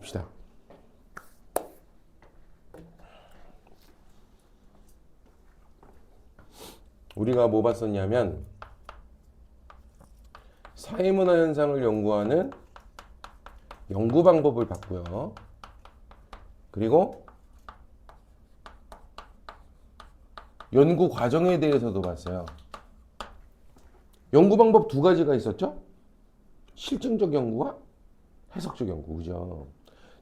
봅시다. 우리가 뭐 봤었냐면 사회문화 현상을 연구하는 연구 방법을 봤고요. 그리고 연구 과정에 대해서도 봤어요. 연구 방법 두 가지가 있었죠? 실증적 연구와 해석적 연구, 그죠?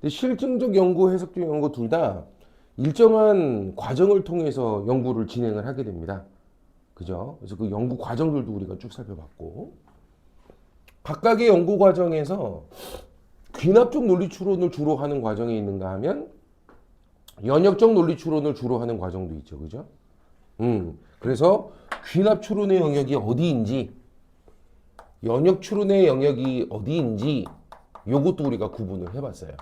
근데 실증적 연구, 해석적 연구 둘 다 일정한 과정을 통해서 연구를 진행을 하게 됩니다. 그죠? 그래서 그 연구 과정들도 우리가 쭉 살펴봤고, 각각의 연구 과정에서 귀납적 논리 추론을 주로 하는 과정이 있는가 하면 연역적 논리 추론을 주로 하는 과정도 있죠, 그죠? 그래서 귀납 추론의 영역이 어디인지, 연역 추론의 영역이 어디인지, 요것도 우리가 구분을 해봤어요.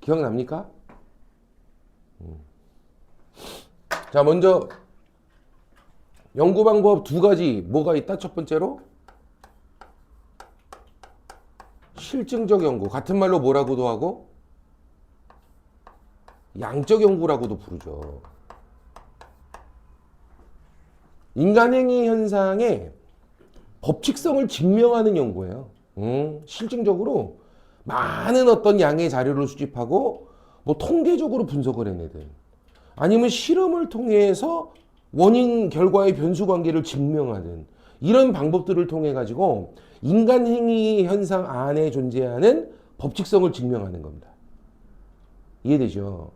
기억납니까? 자, 먼저 연구 방법 두 가지 뭐가 있다? 첫 번째로 실증적 연구, 같은 말로 뭐라고도 하고 양적 연구라고도 부르죠. 인간 행위 현상의 법칙성을 증명하는 연구예요. 실증적으로 많은 어떤 양의 자료를 수집하고 뭐 통계적으로 분석을 해내든 아니면 실험을 통해서 원인 결과의 변수 관계를 증명하든 이런 방법들을 통해 가지고 인간 행위 현상 안에 존재하는 법칙성을 증명하는 겁니다. 이해되죠?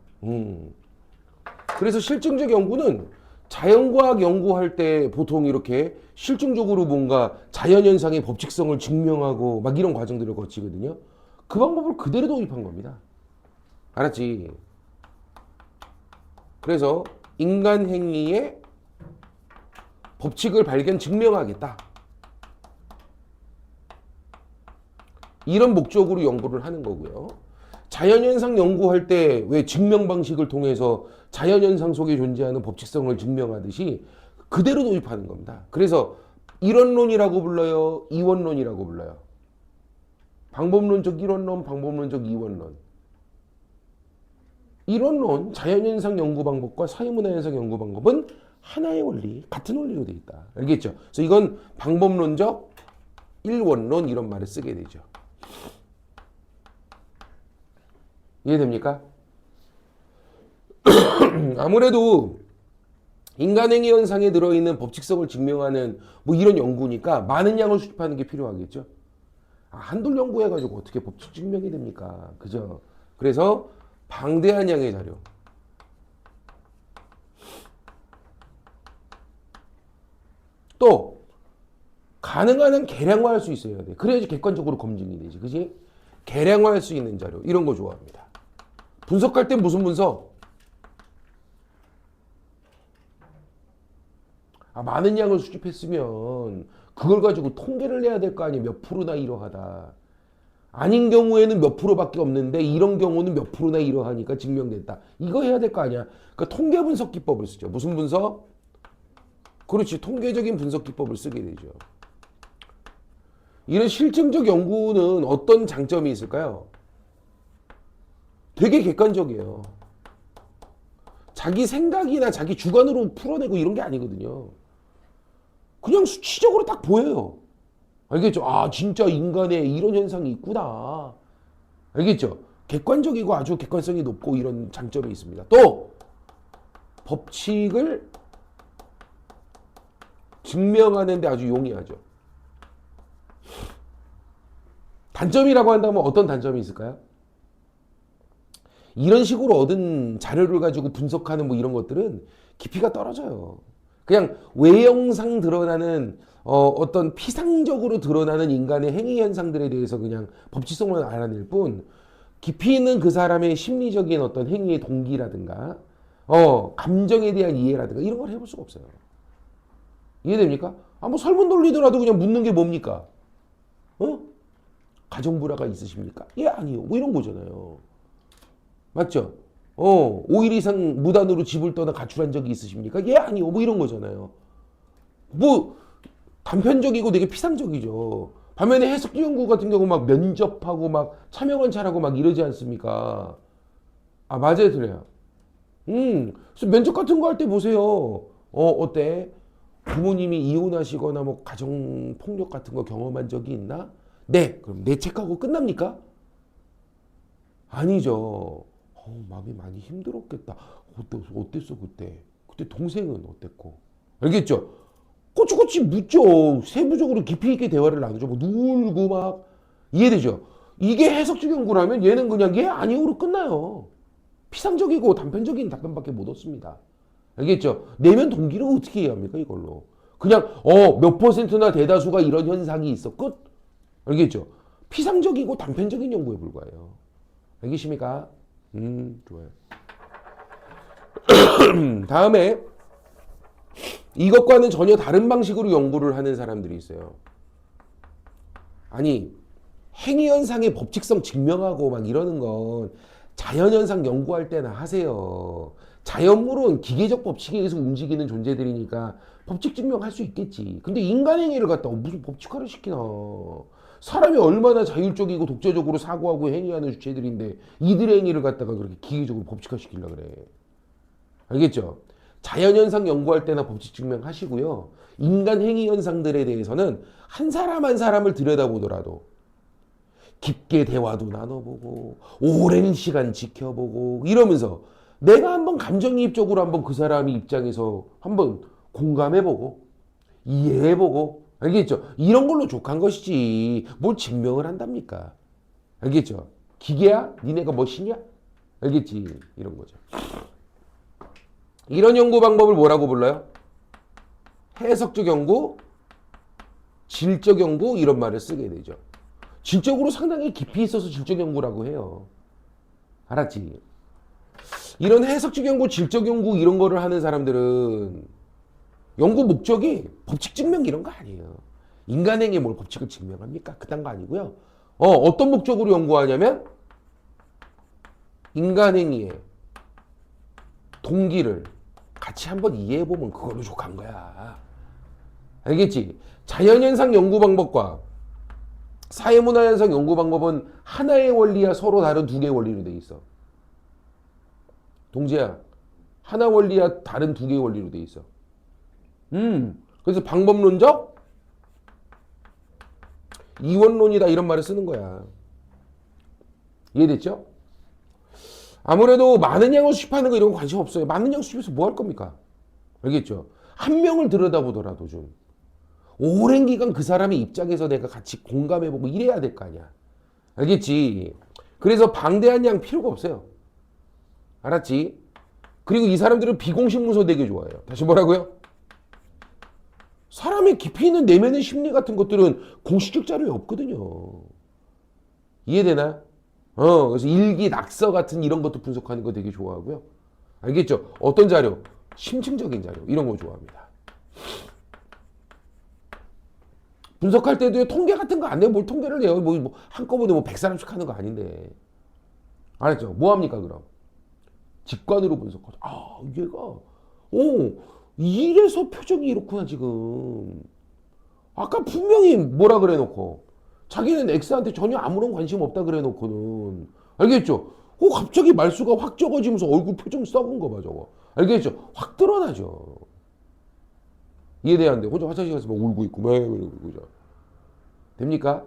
그래서 실증적 연구는 자연과학 연구할 때 보통 이렇게 실증적으로 뭔가 자연현상의 법칙성을 증명하고 막 이런 과정들을 거치거든요. 그 방법을 그대로 도입한 겁니다. 알았지? 그래서 인간 행위의 법칙을 발견 증명하겠다. 이런 목적으로 연구를 하는 거고요. 자연현상 연구할 때 왜 증명 방식을 통해서 자연현상 속에 존재하는 법칙성을 증명하듯이 그대로 도입하는 겁니다. 그래서 이론론이라고 불러요? 이원론이라고 불러요? 방법론적 이론론, 방법론적 이원론. 이론론, 자연현상 연구 방법과 사회문화현상 연구 방법은 하나의 원리, 같은 원리로 되어 있다. 알겠죠? 그래서 이건 방법론적 일원론 이런 말을 쓰게 되죠. 이해됩니까? 아무래도 인간행위 현상에 들어있는 법칙성을 증명하는 뭐 이런 연구니까 많은 양을 수집하는 게 필요하겠죠. 한둘 연구해가지고 어떻게 법칙 증명이 됩니까? 그죠? 그래서 방대한 양의 자료. 또 가능한 한 계량화할 수 있어야 돼. 그래야지 객관적으로 검증이 되지. 그지? 계량화할 수 있는 자료. 이런 거 좋아합니다. 분석할 땐 무슨 분석? 많은 양을 수집했으면 그걸 가지고 통계를 내야 될 거 아니에요. 몇 프로나 이러하다. 아닌 경우에는 몇 프로밖에 없는데 이런 경우는 몇 프로나 이러하니까 증명됐다. 이거 해야 될 거 아니야. 그러니까 통계 분석 기법을 쓰죠. 무슨 분석? 그렇지. 통계적인 분석 기법을 쓰게 되죠. 이런 실증적 연구는 어떤 장점이 있을까요? 되게 객관적이에요. 자기 생각이나 자기 주관으로 풀어내고 이런 게 아니거든요. 그냥 수치적으로 딱 보여요. 알겠죠? 진짜 인간에 이런 현상이 있구나. 알겠죠? 객관적이고 아주 객관성이 높고 이런 장점이 있습니다. 또 법칙을 증명하는 데 아주 용이하죠. 단점이라고 한다면 어떤 단점이 있을까요? 이런 식으로 얻은 자료를 가지고 분석하는 뭐 이런 것들은 깊이가 떨어져요. 그냥 외형상 드러나는 어떤 피상적으로 드러나는 인간의 행위 현상들에 대해서 그냥 법칙성을 알아낼 뿐 깊이 있는 그 사람의 심리적인 어떤 행위의 동기라든가 감정에 대한 이해라든가 이런 걸 해볼 수가 없어요. 이해됩니까? 뭐 설문 돌리더라도 그냥 묻는 게 뭡니까? 가정불화가 있으십니까? 예, 아니요. 뭐 이런 거잖아요. 맞죠? 5일 이상 무단으로 집을 떠나 가출한 적이 있으십니까? 예, 아니요. 뭐 이런 거잖아요. 뭐 단편적이고 되게 피상적이죠. 반면에 해석주 연구 같은 경우 막 면접하고 막 참여관찰하고 막 이러지 않습니까? 아, 맞아요, 그래요. 그래서 면접 같은 거 할 때 보세요. 어때? 부모님이 이혼하시거나 뭐 가정 폭력 같은 거 경험한 적이 있나? 네. 그럼 네 체크하고 끝납니까? 아니죠. 마음이 많이 힘들었겠다. 어땠어 그때? 그때 동생은 어땠고? 알겠죠? 꼬치꼬치 묻죠. 세부적으로 깊이 있게 대화를 나누죠. 뭐 놀고 막 이해되죠? 이게 해석적 연구라면 얘는 그냥 예 아니오로 끝나요. 피상적이고 단편적인 답변밖에 못 얻습니다. 알겠죠? 내면 동기를 어떻게 해야 합니까 이걸로? 그냥 몇 퍼센트나 대다수가 이런 현상이 있어 끝. 알겠죠? 피상적이고 단편적인 연구에 불과해요. 알겠습니까? 좋아요. 다음에 이것과는 전혀 다른 방식으로 연구를 하는 사람들이 있어요. 아니, 행위현상의 법칙성 증명하고 막 이러는 건 자연현상 연구할 때나 하세요. 자연물은 기계적 법칙에 의해서 움직이는 존재들이니까 법칙 증명할 수 있겠지. 근데 인간 행위를 갖다가 무슨 법칙화를 시키나. 사람이 얼마나 자율적이고 독자적으로 사고하고 행위하는 주체들인데 이들의 행위를 갖다가 그렇게 기계적으로 법칙화 시키려고 그래. 알겠죠? 자연현상 연구할 때나 법칙 증명하시고요. 인간 행위 현상들에 대해서는 한 사람 한 사람을 들여다보더라도 깊게 대화도 나눠보고 오랜 시간 지켜보고 이러면서 내가 한번 감정이입적으로 한번 그 사람의 입장에서 한번 공감해보고 이해해보고 알겠죠? 이런 걸로 족한 것이지 뭘 증명을 한답니까? 알겠죠? 기계야? 니네가 머신이야? 알겠지? 이런 거죠. 이런 연구 방법을 뭐라고 불러요? 해석적 연구, 질적 연구 이런 말을 쓰게 되죠. 질적으로 상당히 깊이 있어서 질적 연구라고 해요. 알았지? 이런 해석적 연구, 질적 연구 이런 거를 하는 사람들은 연구 목적이 법칙 증명 이런 거 아니에요. 인간행위에 뭘 법칙을 증명합니까? 그딴 거 아니고요. 어떤 목적으로 연구하냐면 인간행위의 동기를 같이 한번 이해해보면 그걸로 족한 거야. 알겠지? 자연현상 연구 방법과 사회문화현상 연구 방법은 하나의 원리야 서로 다른 두 개의 원리로 돼 있어. 동재야, 하나 원리야 다른 두 개의 원리로 돼 있어. 그래서 방법론적 이원론이다 이런 말을 쓰는 거야. 이해됐죠? 아무래도 많은 양을 수집하는 거 이런 거 관심 없어요. 많은 양 수집해서 뭐 할 겁니까? 알겠죠? 한 명을 들여다보더라도 좀 오랜 기간 그 사람의 입장에서 내가 같이 공감해보고 이래야 될 거 아니야. 알겠지? 그래서 방대한 양 필요가 없어요. 알았지? 그리고 이 사람들은 비공식 문서 되게 좋아해요. 다시 뭐라고요? 사람의 깊이 있는 내면의 심리 같은 것들은 공식적 자료에 없거든요. 이해되나? 그래서 일기, 낙서 같은 이런 것도 분석하는 거 되게 좋아하고요. 알겠죠? 어떤 자료? 심층적인 자료. 이런 거 좋아합니다. 분석할 때도 통계 같은 거 안 내요. 뭘 통계를 내요. 한꺼번에 100사람씩 하는 거 아닌데. 알았죠? 뭐 합니까, 그럼? 직관으로 분석하죠. 얘가, 이래서 표정이 이렇구나, 지금. 아까 분명히 뭐라 그래 놓고. 자기는 X한테 전혀 아무런 관심 없다 그래 놓고는. 알겠죠? 갑자기 말수가 확 적어지면서 얼굴 표정 썩은 거 봐, 저거. 알겠죠? 확 드러나죠. 이해돼야 안 돼. 혼자 화장실 가서 막 울고 있고, 막 이러고 그죠. 됩니까?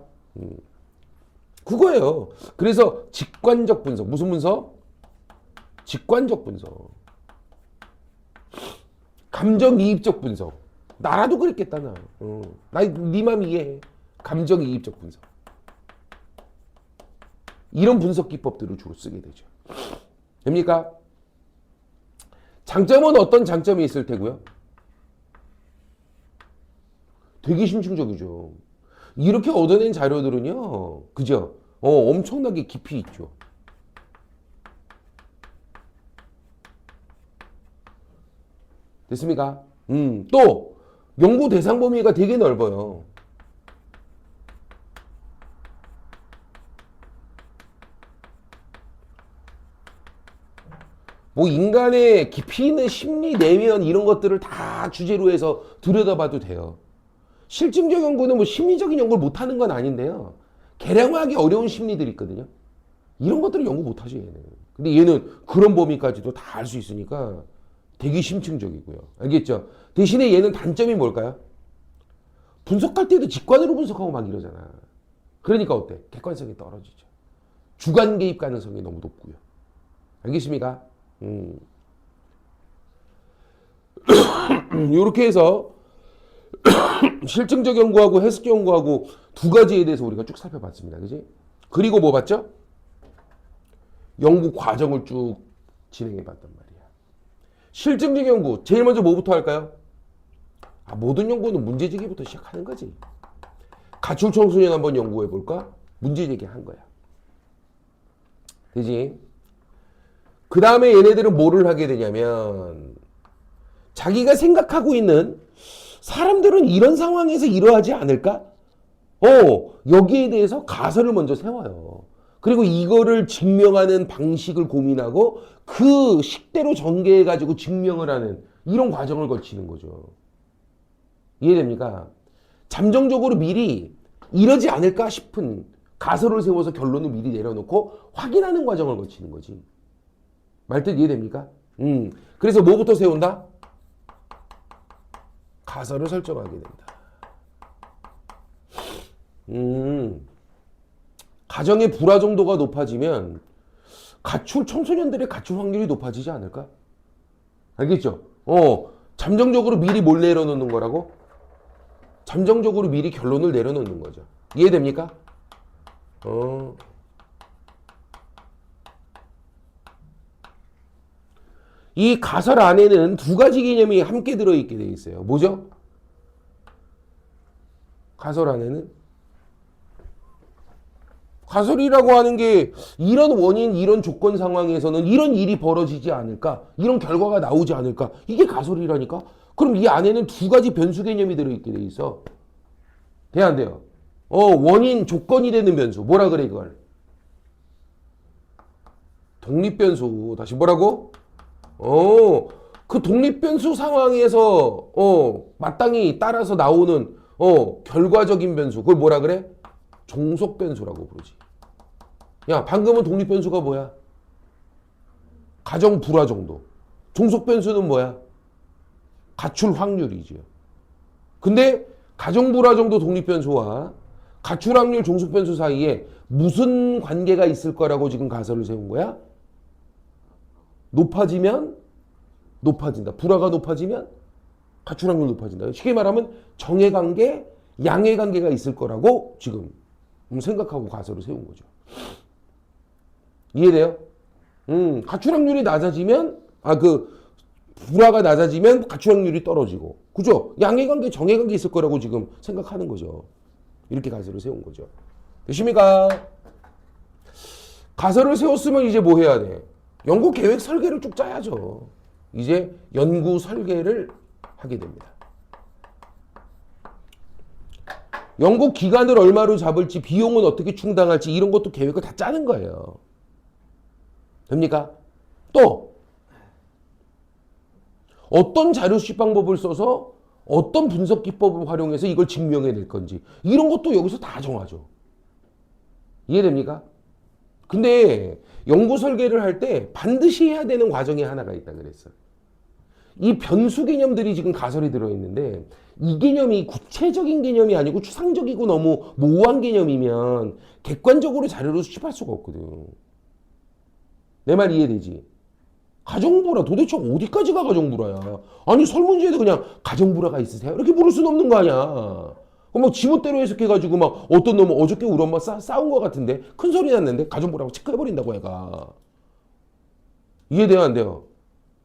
그거예요. 그래서 직관적 분석. 무슨 분석? 직관적 분석. 감정이입적 분석. 나라도 그랬겠다, 나. 네 맘 이해해. 감정이입적 분석. 이런 분석 기법들을 주로 쓰게 되죠. 됩니까? 장점은 어떤 장점이 있을 테고요? 되게 심층적이죠. 이렇게 얻어낸 자료들은요, 그죠? 엄청나게 깊이 있죠. 됐습니까? 또 연구 대상 범위가 되게 넓어요. 뭐 인간의 깊이 있는 심리 내면 이런 것들을 다 주제로 해서 들여다봐도 돼요. 실증적 연구는 뭐 심리적인 연구를 못하는 건 아닌데요. 계량하기 어려운 심리들이 있거든요. 이런 것들을 연구 못하죠, 얘는. 근데 얘는 그런 범위까지도 다 알 수 있으니까 되게 심층적이고요. 알겠죠? 대신에 얘는 단점이 뭘까요? 분석할 때도 직관으로 분석하고 막 이러잖아. 그러니까 어때? 객관성이 떨어지죠. 주관 개입 가능성이 너무 높고요. 알겠습니까? 이렇게 해서 실증적 연구하고 해석적 연구하고 두 가지에 대해서 우리가 쭉 살펴봤습니다. 그지? 그리고 뭐 봤죠? 연구 과정을 쭉 진행해 봤단 말이야. 실증적 연구, 제일 먼저 뭐부터 할까요? 모든 연구는 문제제기부터 시작하는 거지. 가출 청소년 한번 연구해 볼까? 문제제기 한 거야. 그지? 그 다음에 얘네들은 뭐를 하게 되냐면 자기가 생각하고 있는 사람들은 이런 상황에서 이러하지 않을까? 여기에 대해서 가설을 먼저 세워요. 그리고 이거를 증명하는 방식을 고민하고 그 식대로 전개해가지고 증명을 하는 이런 과정을 거치는 거죠. 이해됩니까? 잠정적으로 미리 이러지 않을까 싶은 가설을 세워서 결론을 미리 내려놓고 확인하는 과정을 거치는 거지. 말뜻 이해됩니까? 그래서 뭐부터 세운다? 가설을 설정하게 된다. 가정의 불화 정도가 높아지면 청소년들의 가출 확률이 높아지지 않을까? 알겠죠? 잠정적으로 미리 뭘 내려놓는 거라고? 잠정적으로 미리 결론을 내려놓는 거죠. 이해됩니까? 이 가설 안에는 두 가지 개념이 함께 들어있게 돼 있어요. 뭐죠? 가설 안에는 가설이라고 하는 게 이런 원인, 이런 조건 상황에서는 이런 일이 벌어지지 않을까? 이런 결과가 나오지 않을까? 이게 가설이라니까? 그럼 이 안에는 두 가지 변수 개념이 들어있게 돼 있어. 돼, 안 돼요? 원인, 조건이 되는 변수. 뭐라 그래, 이걸? 독립변수. 다시 뭐라고? 그 독립변수 상황에서, 마땅히 따라서 나오는, 결과적인 변수. 그걸 뭐라 그래? 종속변수라고 부르지. 야, 방금은 독립변수가 뭐야? 가정 불화 정도. 종속변수는 뭐야? 가출 확률이지요. 근데 가정 불화 정도 독립변수와 가출 확률 종속변수 사이에 무슨 관계가 있을 거라고 지금 가설을 세운 거야? 높아지면 높아진다. 불화가 높아지면 가출 확률 높아진다. 쉽게 말하면 정의 관계, 양의 관계가 있을 거라고 지금 생각하고 가설을 세운 거죠. 이해돼요? 가출 확률이 낮아지면 불화가 낮아지면 가출 확률이 떨어지고, 그죠? 양의 관계, 정의 관계 있을 거라고 지금 생각하는 거죠. 이렇게 가설을 세운 거죠. 되십니까? 가설을 세웠으면 이제 뭐 해야 돼? 연구 계획 설계를 쭉 짜야죠. 이제 연구 설계를 하게 됩니다. 연구 기간을 얼마로 잡을지, 비용은 어떻게 충당할지 이런 것도 계획을 다 짜는 거예요. 됩니까? 또 어떤 자료 수집 방법을 써서 어떤 분석 기법을 활용해서 이걸 증명해낼 건지 이런 것도 여기서 다 정하죠. 이해됩니까? 근데 연구 설계를 할 때 반드시 해야 되는 과정이 하나가 있다 그랬어요. 이 변수 개념들이 지금 가설이 들어있는데 이 개념이 구체적인 개념이 아니고 추상적이고 너무 모호한 개념이면 객관적으로 자료를 수집할 수가 없거든. 내 말 이해되지? 가정불화 도대체 어디까지가 가정불화야? 아니 설문지에도 그냥 가정불화가 있으세요? 이렇게 물을 수는 없는 거 아니야. 막 지멋대로 해석해가지고 막 어떤 놈은 어저께 우리 엄마 싸운 거 같은데 큰 소리 났는데 가정불화고 체크해버린다고 얘가. 이해돼요 안 돼요?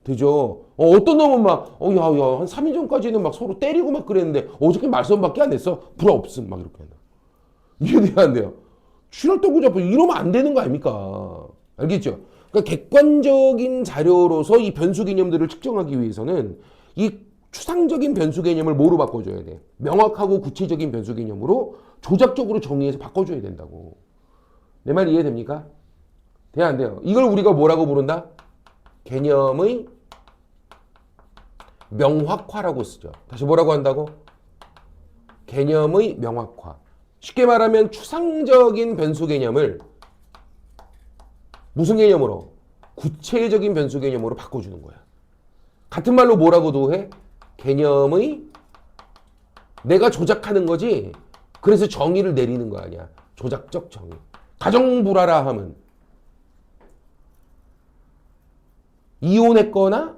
되죠? 어떤 놈은 막 야, 한 3일 전까지는 막 서로 때리고 막 그랬는데 어저께 말썽밖에 안 했어? 불화 없음 막 이렇게 한다. 이해돼요 안 돼요? 출혈도구 잡고 이러면 안 되는 거 아닙니까? 알겠죠? 그러니까 객관적인 자료로서 이 변수 개념들을 측정하기 위해서는 이 추상적인 변수 개념을 뭐로 바꿔줘야 돼? 명확하고 구체적인 변수 개념으로 조작적으로 정의해서 바꿔줘야 된다고. 내 말 이해됩니까? 돼요 안 돼요? 이걸 우리가 뭐라고 부른다? 개념의 명확화라고 쓰죠. 다시 뭐라고 한다고? 개념의 명확화. 쉽게 말하면 추상적인 변수 개념을 무슨 개념으로? 구체적인 변수 개념으로 바꿔주는 거야. 같은 말로 뭐라고도 해? 개념의 내가 조작하는 거지. 그래서 정의를 내리는 거 아니야. 조작적 정의. 가정불화라 하면 이혼했거나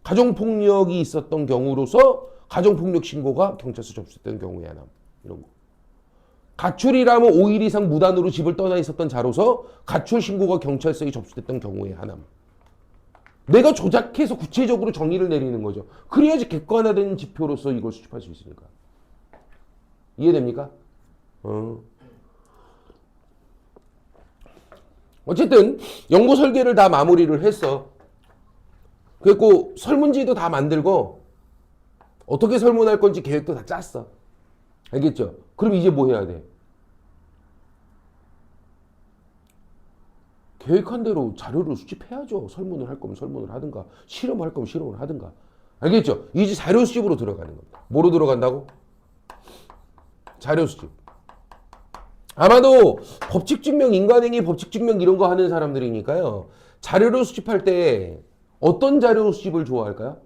가정폭력이 있었던 경우로서 가정폭력 신고가 경찰서 접수됐던 경우에 하나. 이런 거. 가출이라면 5일 이상 무단으로 집을 떠나 있었던 자로서 가출 신고가 경찰서에 접수됐던 경우에 하나. 내가 조작해서 구체적으로 정의를 내리는 거죠. 그래야지 객관화된 지표로서 이걸 수집할 수 있으니까. 이해됩니까? 어쨌든 연구 설계를 다 마무리를 했어. 그리고 설문지도 다 만들고 어떻게 설문할 건지 계획도 다 짰어. 알겠죠? 그럼 이제 뭐 해야 돼? 계획한 대로 자료를 수집해야죠. 설문을 할 거면 설문을 하든가 실험을 할 거면 실험을 하든가. 알겠죠? 이제 자료 수집으로 들어가는 겁니다. 뭐로 들어간다고? 자료 수집. 아마도 법칙 증명, 인간행위 법칙 증명 이런 거 하는 사람들이니까요. 자료를 수집할 때 어떤 자료 수집을 좋아할까요?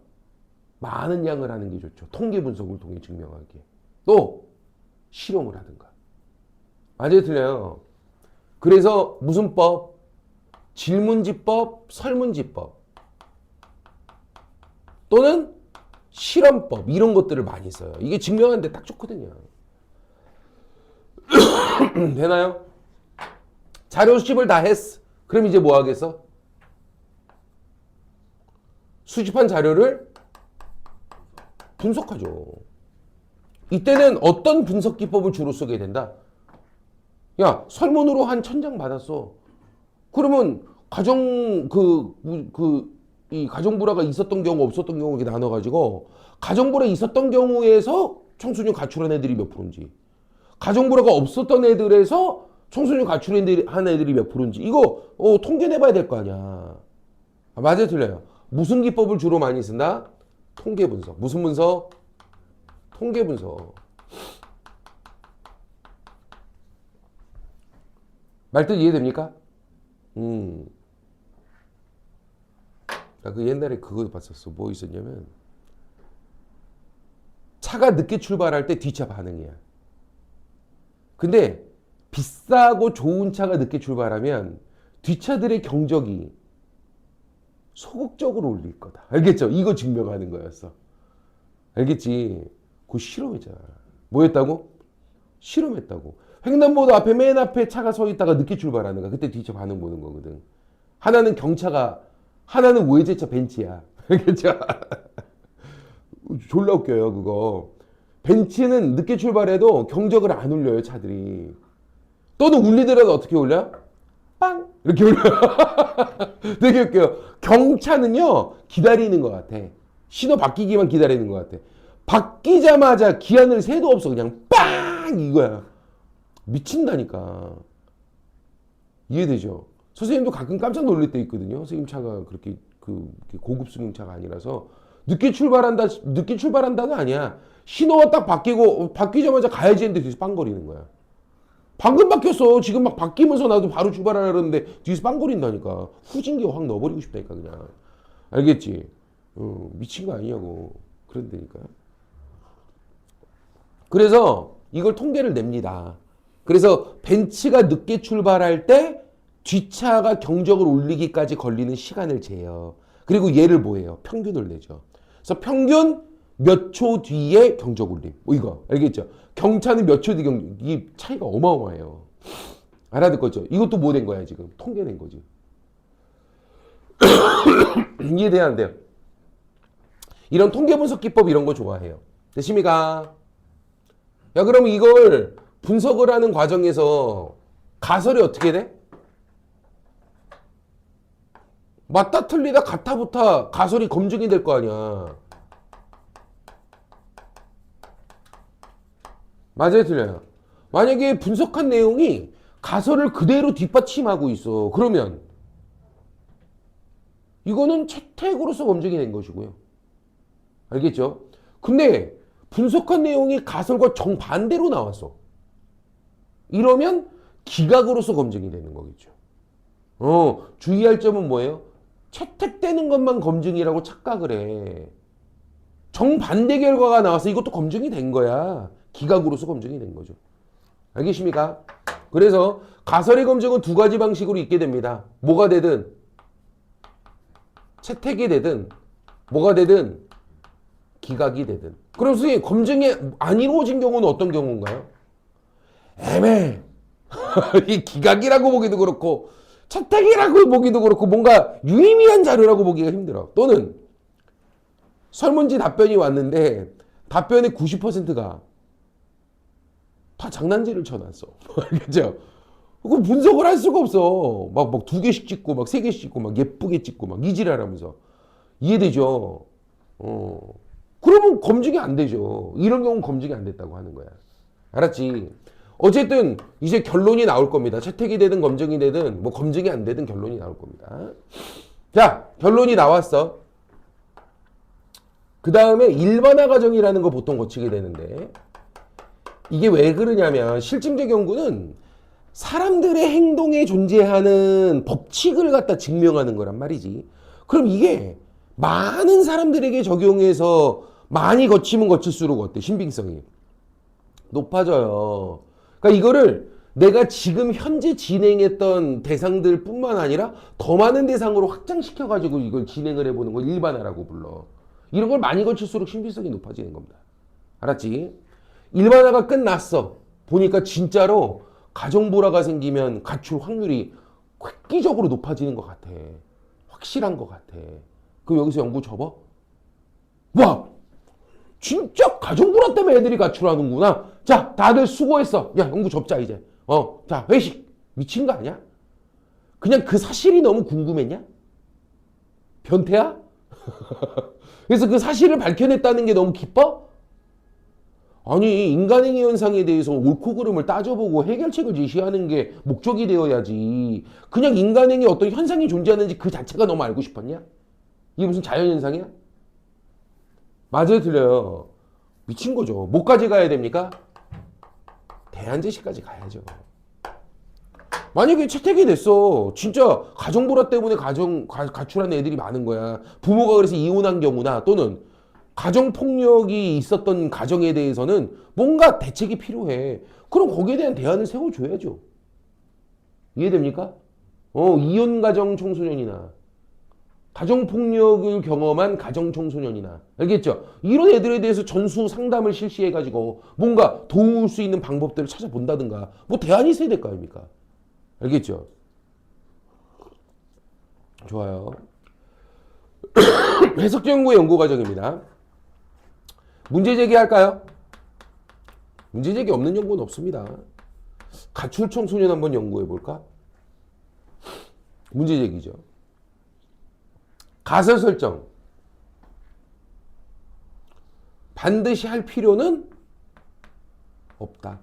많은 양을 하는 게 좋죠. 통계 분석을 통해 증명하기에. 또 실험을 하든가. 맞아요, 틀려요. 그래서 무슨 법? 질문지법, 설문지법 또는 실험법 이런 것들을 많이 써요. 이게 증명하는데 딱 좋거든요. 되나요? 자료 수집을 다 했어. 그럼 이제 뭐 하겠어? 수집한 자료를 분석하죠. 이때는 어떤 분석 기법을 주로 쓰게 된다? 야, 설문으로 한 1000장 받았어. 그러면 이 가정불화가 있었던 경우 없었던 경우 이렇게 나눠가지고 가정불화 있었던 경우에서 청소년 가출한 애들이 몇 프로인지, 가정불화가 없었던 애들에서 청소년 가출한 애들이 몇 프로인지 이거 통계 내봐야 될 거 아니야. 맞아요, 틀려요? 무슨 기법을 주로 많이 쓴다? 통계 분석. 무슨 분석? 통계 분석. 말뜻 이해됩니까? 나 그 옛날에 그거 봤었어. 뭐 있었냐면 차가 늦게 출발할 때 뒷차 반응이야. 근데 비싸고 좋은 차가 늦게 출발하면 뒷차들의 경적이 소극적으로 울릴 거다. 알겠죠? 이거 증명하는 거였어. 알겠지? 그거 실험했잖아. 뭐 했다고? 실험했다고. 횡단보도 앞에 맨 앞에 차가 서 있다가 늦게 출발하는 거야. 그때 뒷차 반응 보는 거거든. 하나는 경차가, 하나는 외제차 벤츠야. 알겠죠? 졸라 웃겨요, 그거. 벤츠는 늦게 출발해도 경적을 안 울려요, 차들이. 또는 울리더라도 어떻게 울려? 빵! 이렇게 울려요. 되게 웃겨요. 경차는요, 기다리는 것 같아. 신호 바뀌기만 기다리는 것 같아. 바뀌자마자 기한을 새도 없어. 그냥 빵! 이거야. 미친다니까. 이해되죠? 선생님도 가끔 깜짝 놀랄 때 있거든요. 선생님 차가 그렇게 고급 승용차가 아니라서. 늦게 출발한다는 아니야. 신호가 딱 바뀌자마자 가야지 했는데 뒤에서 빵거리는 거야. 방금 바뀌었어. 지금 막 바뀌면서 나도 바로 출발하라 그러는데 뒤에서 빵거린다니까. 후진기 확 넣어버리고 싶다니까, 그냥. 알겠지? 미친 거 아니냐고. 그런다니까. 그래서 이걸 통계를 냅니다. 그래서 벤츠가 늦게 출발할 때 뒷차가 경적을 울리기까지 걸리는 시간을 재요. 그리고 얘를 뭐예요? 평균을 내죠. 그래서 평균 몇 초 뒤에 경적 울림. 이거 알겠죠? 경차는 몇 초 뒤 경적. 이 차이가 어마어마해요. 알아듣겠죠? 이것도 뭐 된 거야 지금? 통계 낸 거지. 이해돼야 안 돼요? 이런 통계 분석 기법 이런 거 좋아해요. 되십니까? 야, 그럼 이걸 분석을 하는 과정에서 가설이 어떻게 돼? 맞다 틀리다 같아부터 가설이 검증이 될 거 아니야. 맞아요, 틀려요? 만약에 분석한 내용이 가설을 그대로 뒷받침하고 있어. 그러면 이거는 채택으로서 검증이 된 것이고요. 알겠죠? 근데 분석한 내용이 가설과 정반대로 나왔어. 이러면 기각으로서 검증이 되는 거겠죠. 주의할 점은 뭐예요? 채택되는 것만 검증이라고 착각을 해. 정반대 결과가 나와서 이것도 검증이 된 거야. 기각으로서 검증이 된 거죠. 알겠습니까? 그래서 가설의 검증은 두 가지 방식으로 있게 됩니다. 뭐가 되든, 채택이 되든, 뭐가 되든, 기각이 되든. 그럼 선생님, 검증이 안 이루어진 경우는 어떤 경우인가요? 애매해. 이 기각이라고 보기도 그렇고, 채택이라고 보기도 그렇고, 뭔가 유의미한 자료라고 보기가 힘들어. 또는 설문지 답변이 왔는데, 답변의 90%가 다 장난질을 쳐놨어. 알겠죠? 그 분석을 할 수가 없어. 막 두 개씩 찍고, 막 세 개씩 찍고, 막 예쁘게 찍고, 막 이지랄하면서. 이해되죠? 그러면 검증이 안 되죠. 이런 경우는 검증이 안 됐다고 하는 거야. 알았지? 어쨌든 이제 결론이 나올 겁니다. 채택이 되든 검증이 되든 뭐 검증이 안 되든 결론이 나올 겁니다. 자, 결론이 나왔어. 그 다음에 일반화 과정이라는 거 보통 거치게 되는데 이게 왜 그러냐면 실증적 연구는 사람들의 행동에 존재하는 법칙을 갖다 증명하는 거란 말이지. 그럼 이게 많은 사람들에게 적용해서 많이 거치면 거칠수록 어때? 신빙성이 높아져요. 그러니까 이거를 내가 지금 현재 진행했던 대상들 뿐만 아니라 더 많은 대상으로 확장시켜가지고 이걸 진행을 해보는 걸 일반화라고 불러. 이런 걸 많이 거칠수록 신빙성이 높아지는 겁니다. 알았지? 일반화가 끝났어. 보니까 진짜로 가정불화가 생기면 가출 확률이 획기적으로 높아지는 것 같아. 확실한 것 같아. 그럼 여기서 연구 접어? 와! 진짜 가정불화 때문에 애들이 가출하는구나. 자, 다들 수고했어. 야, 연구 접자 이제. 자, 회식. 미친 거 아니야? 그냥 그 사실이 너무 궁금했냐? 변태야? 그래서 그 사실을 밝혀냈다는 게 너무 기뻐? 아니, 인간행위 현상에 대해서 옳고 그름을 따져보고 해결책을 제시하는 게 목적이 되어야지. 그냥 인간행위 어떤 현상이 존재하는지 그 자체가 너무 알고 싶었냐? 이게 무슨 자연현상이야? 맞아요, 틀려요? 미친 거죠. 뭐까지 가야 됩니까? 대안제시까지 가야죠. 만약에 채택이 됐어. 진짜 가정불화 때문에 가출한 애들이 많은 거야. 부모가 그래서 이혼한 경우나 또는 가정폭력이 있었던 가정에 대해서는 뭔가 대책이 필요해. 그럼 거기에 대한 대안을 세워줘야죠. 이해됩니까? 이혼 가정 청소년이나 가정폭력을 경험한 가정청소년이나 알겠죠? 이런 애들에 대해서 전수 상담을 실시해가지고 뭔가 도울 수 있는 방법들을 찾아본다든가 뭐 대안이 있어야 될 거 아닙니까? 알겠죠? 좋아요. 해석적 연구 연구 과정입니다. 문제 제기할까요? 문제 제기 없는 연구는 없습니다. 가출 청소년 한번 연구해 볼까? 문제 제기죠. 가설 설정. 반드시 할 필요는 없다.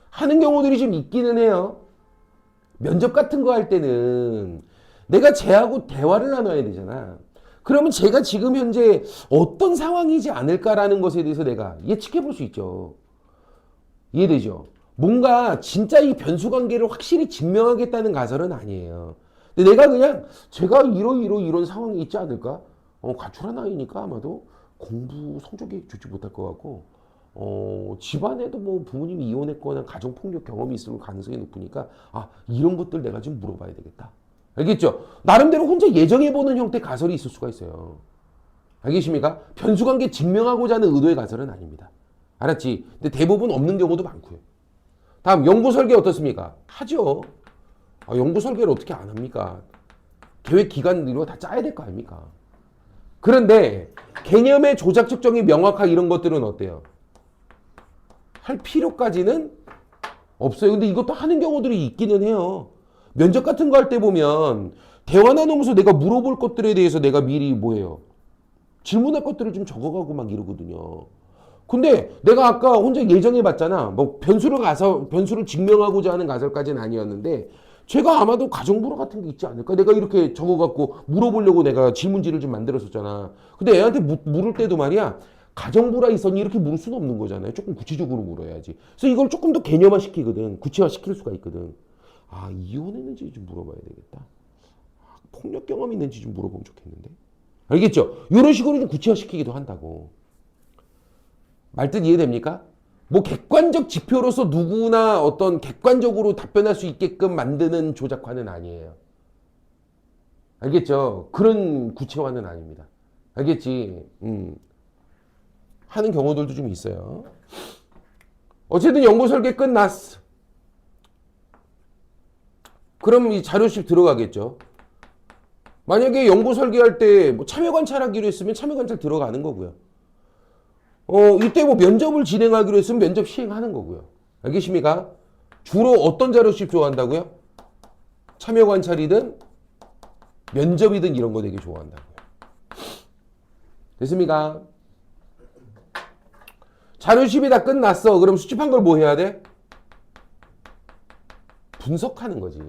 하는 경우들이 좀 있기는 해요. 면접 같은 거 할 때는 내가 쟤하고 대화를 나눠야 되잖아. 그러면 제가 지금 현재 어떤 상황이지 않을까라는 것에 대해서 내가 예측해 볼 수 있죠. 이해되죠? 뭔가 진짜 이 변수 관계를 확실히 증명하겠다는 가설은 아니에요. 근데 내가 그냥 제가 이런 상황이 있지 않을까? 가출한 아이니까 아마도 공부 성적이 좋지 못할 것 같고 집안에도 뭐 부모님이 이혼했거나 가정폭력 경험이 있을 가능성이 높으니까 이런 것들 내가 좀 물어봐야 되겠다. 알겠죠? 나름대로 혼자 예정해보는 형태 가설이 있을 수가 있어요. 알겠습니까? 변수관계 증명하고자 하는 의도의 가설은 아닙니다. 알았지? 근데 대부분 없는 경우도 많고요. 다음 연구 설계 어떻습니까? 하죠. 연구 설계를 어떻게 안 합니까? 계획 기간 이런 거 다 짜야 될 거 아닙니까? 그런데 개념의 조작 측정이 명확한 이런 것들은 어때요? 할 필요까지는 없어요. 근데 이것도 하는 경우들이 있기는 해요. 면접 같은 거 할 때 보면 대화 나누면서 내가 물어볼 것들에 대해서 내가 미리 뭐예요? 질문할 것들을 좀 적어가고 막 이러거든요. 근데 내가 아까 혼자 예정해 봤잖아. 뭐 변수를 증명하고자 하는 가설까지는 아니었는데 제가 아마도 가정불화 같은 게 있지 않을까? 내가 이렇게 적어갖고 물어보려고 내가 질문지를 좀 만들었었잖아. 근데 애한테 물을 때도 말이야. 가정부라 있었니? 이렇게 물을 수는 없는 거잖아요. 조금 구체적으로 물어야지. 그래서 이걸 조금 더 개념화 시키거든. 구체화 시킬 수가 있거든. 아, 이혼했는지 좀 물어봐야 되겠다. 아, 폭력 경험이 있는지 좀 물어보면 좋겠는데. 알겠죠? 이런 식으로 좀 구체화 시키기도 한다고. 말뜻 이해됩니까? 뭐 객관적 지표로서 누구나 어떤 객관적으로 답변할 수 있게끔 만드는 조작화는 아니에요. 알겠죠? 그런 구체화는 아닙니다. 알겠지? 하는 경우들도 좀 있어요. 어쨌든 연구 설계 끝났어. 그럼 이 자료집 들어가겠죠. 만약에 연구 설계할 때 뭐 참여 관찰하기로 했으면 참여 관찰 들어가는 거고요. 이때 뭐 면접을 진행하기로 했으면 면접 시행하는 거고요. 알겠습니까? 주로 어떤 자료집 좋아한다고요? 참여 관찰이든 면접이든 이런 거 되게 좋아한다고요. 됐습니까? 자료집이 다 끝났어. 그럼 수집한 걸 뭐 해야 돼? 분석하는 거지.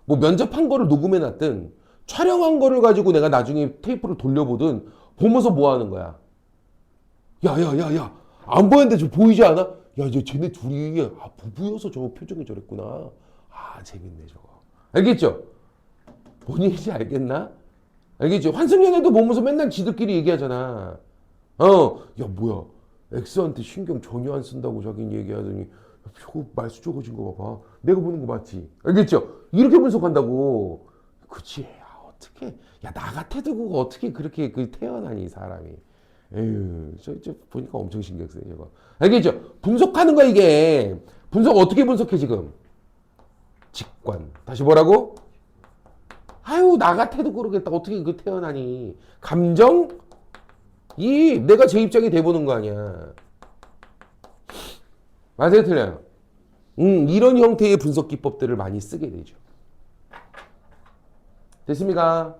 뭐 면접한 거를 녹음해놨든 촬영한 거를 가지고 내가 나중에 테이프를 돌려보든 보면서 뭐 하는 거야? 야. 안 보였는데 좀 보이지 않아? 야, 이제 쟤네 둘이 부부여서 저 표정이 저랬구나. 아, 재밌네 저거. 알겠죠? 뭔 얘기인지 알겠나? 알겠죠? 환승연애도 보면서 맨날 지들끼리 얘기하잖아. 야, 뭐야. X한테 신경 전혀 안 쓴다고 자기는 얘기하더니 저거 말수 적어진 거 봐봐. 내가 보는 거 맞지? 알겠죠? 이렇게 분석한다고. 그치. 어떻게. 야, 나 같아도 그거 어떻게 그렇게 태어나니, 사람이. 에휴, 저 보니까 엄청 신경 쓰네, 저거. 알겠죠? 분석하는 거야, 이게. 분석 어떻게 분석해, 지금? 직관. 다시 뭐라고? 아유, 나 같아도 그러겠다. 어떻게 그 태어나니? 감정? 내가 제 입장이 돼보는 거 아니야. 맞아요, 틀려요? 이런 형태의 분석 기법들을 많이 쓰게 되죠. 됐습니까?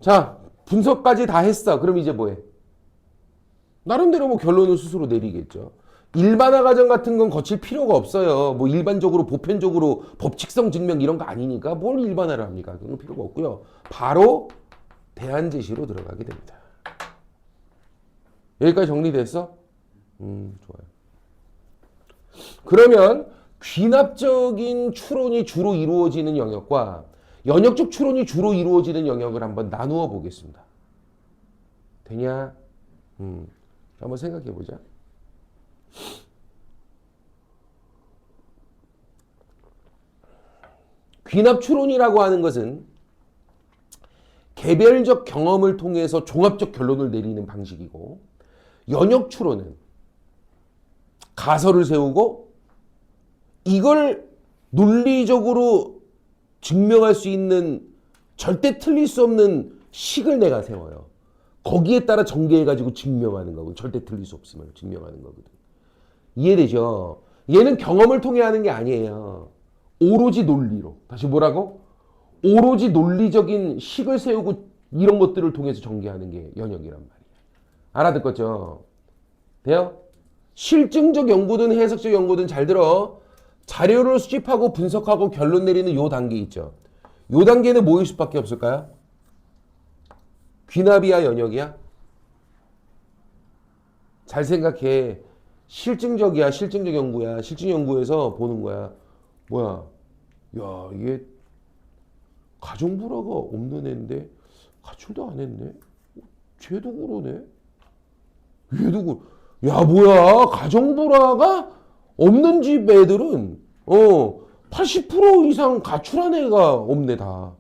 자, 분석까지 다 했어. 그럼 이제 뭐해? 나름대로 뭐 결론을 스스로 내리겠죠. 일반화 과정 같은 건 거칠 필요가 없어요. 뭐 일반적으로 보편적으로 법칙성 증명 이런 거 아니니까 뭘 일반화를 합니까? 그런 필요가 없고요. 바로 대안 제시로 들어가게 됩니다. 여기까지 정리됐어? 좋아요. 그러면 귀납적인 추론이 주로 이루어지는 영역과 연역적 추론이 주로 이루어지는 영역을 한번 나누어 보겠습니다. 되냐? 한번 생각해 보자. 귀납 추론이라고 하는 것은 개별적 경험을 통해서 종합적 결론을 내리는 방식이고, 연역 추론은 가설을 세우고 이걸 논리적으로 증명할 수 있는 절대 틀릴 수 없는 식을 내가 세워요. 거기에 따라 전개해가지고 증명하는 거고, 절대 틀릴 수 없음을 증명하는 거거든. 이해되죠? 얘는 경험을 통해 하는 게 아니에요. 오로지 논리로. 다시 뭐라고? 오로지 논리적인 식을 세우고 이런 것들을 통해서 전개하는 게 연역이란 말이야. 알아듣겠죠? 돼요? 실증적 연구든 해석적 연구든 잘 들어. 자료를 수집하고 분석하고 결론 내리는 요 단계 있죠. 요 단계는 뭐일 수밖에 없을까요? 귀납이야, 연역이야? 잘 생각해. 실증적이야, 실증적 연구야. 실증 연구에서 보는 거야. 뭐야? 야, 이게 가정불화가 없는 애인데 가출도 안 했네? 쟤도 그러네? 얘도 야, 뭐야? 가정불화가 없는 집 애들은 80% 이상 가출한 애가 없네, 다.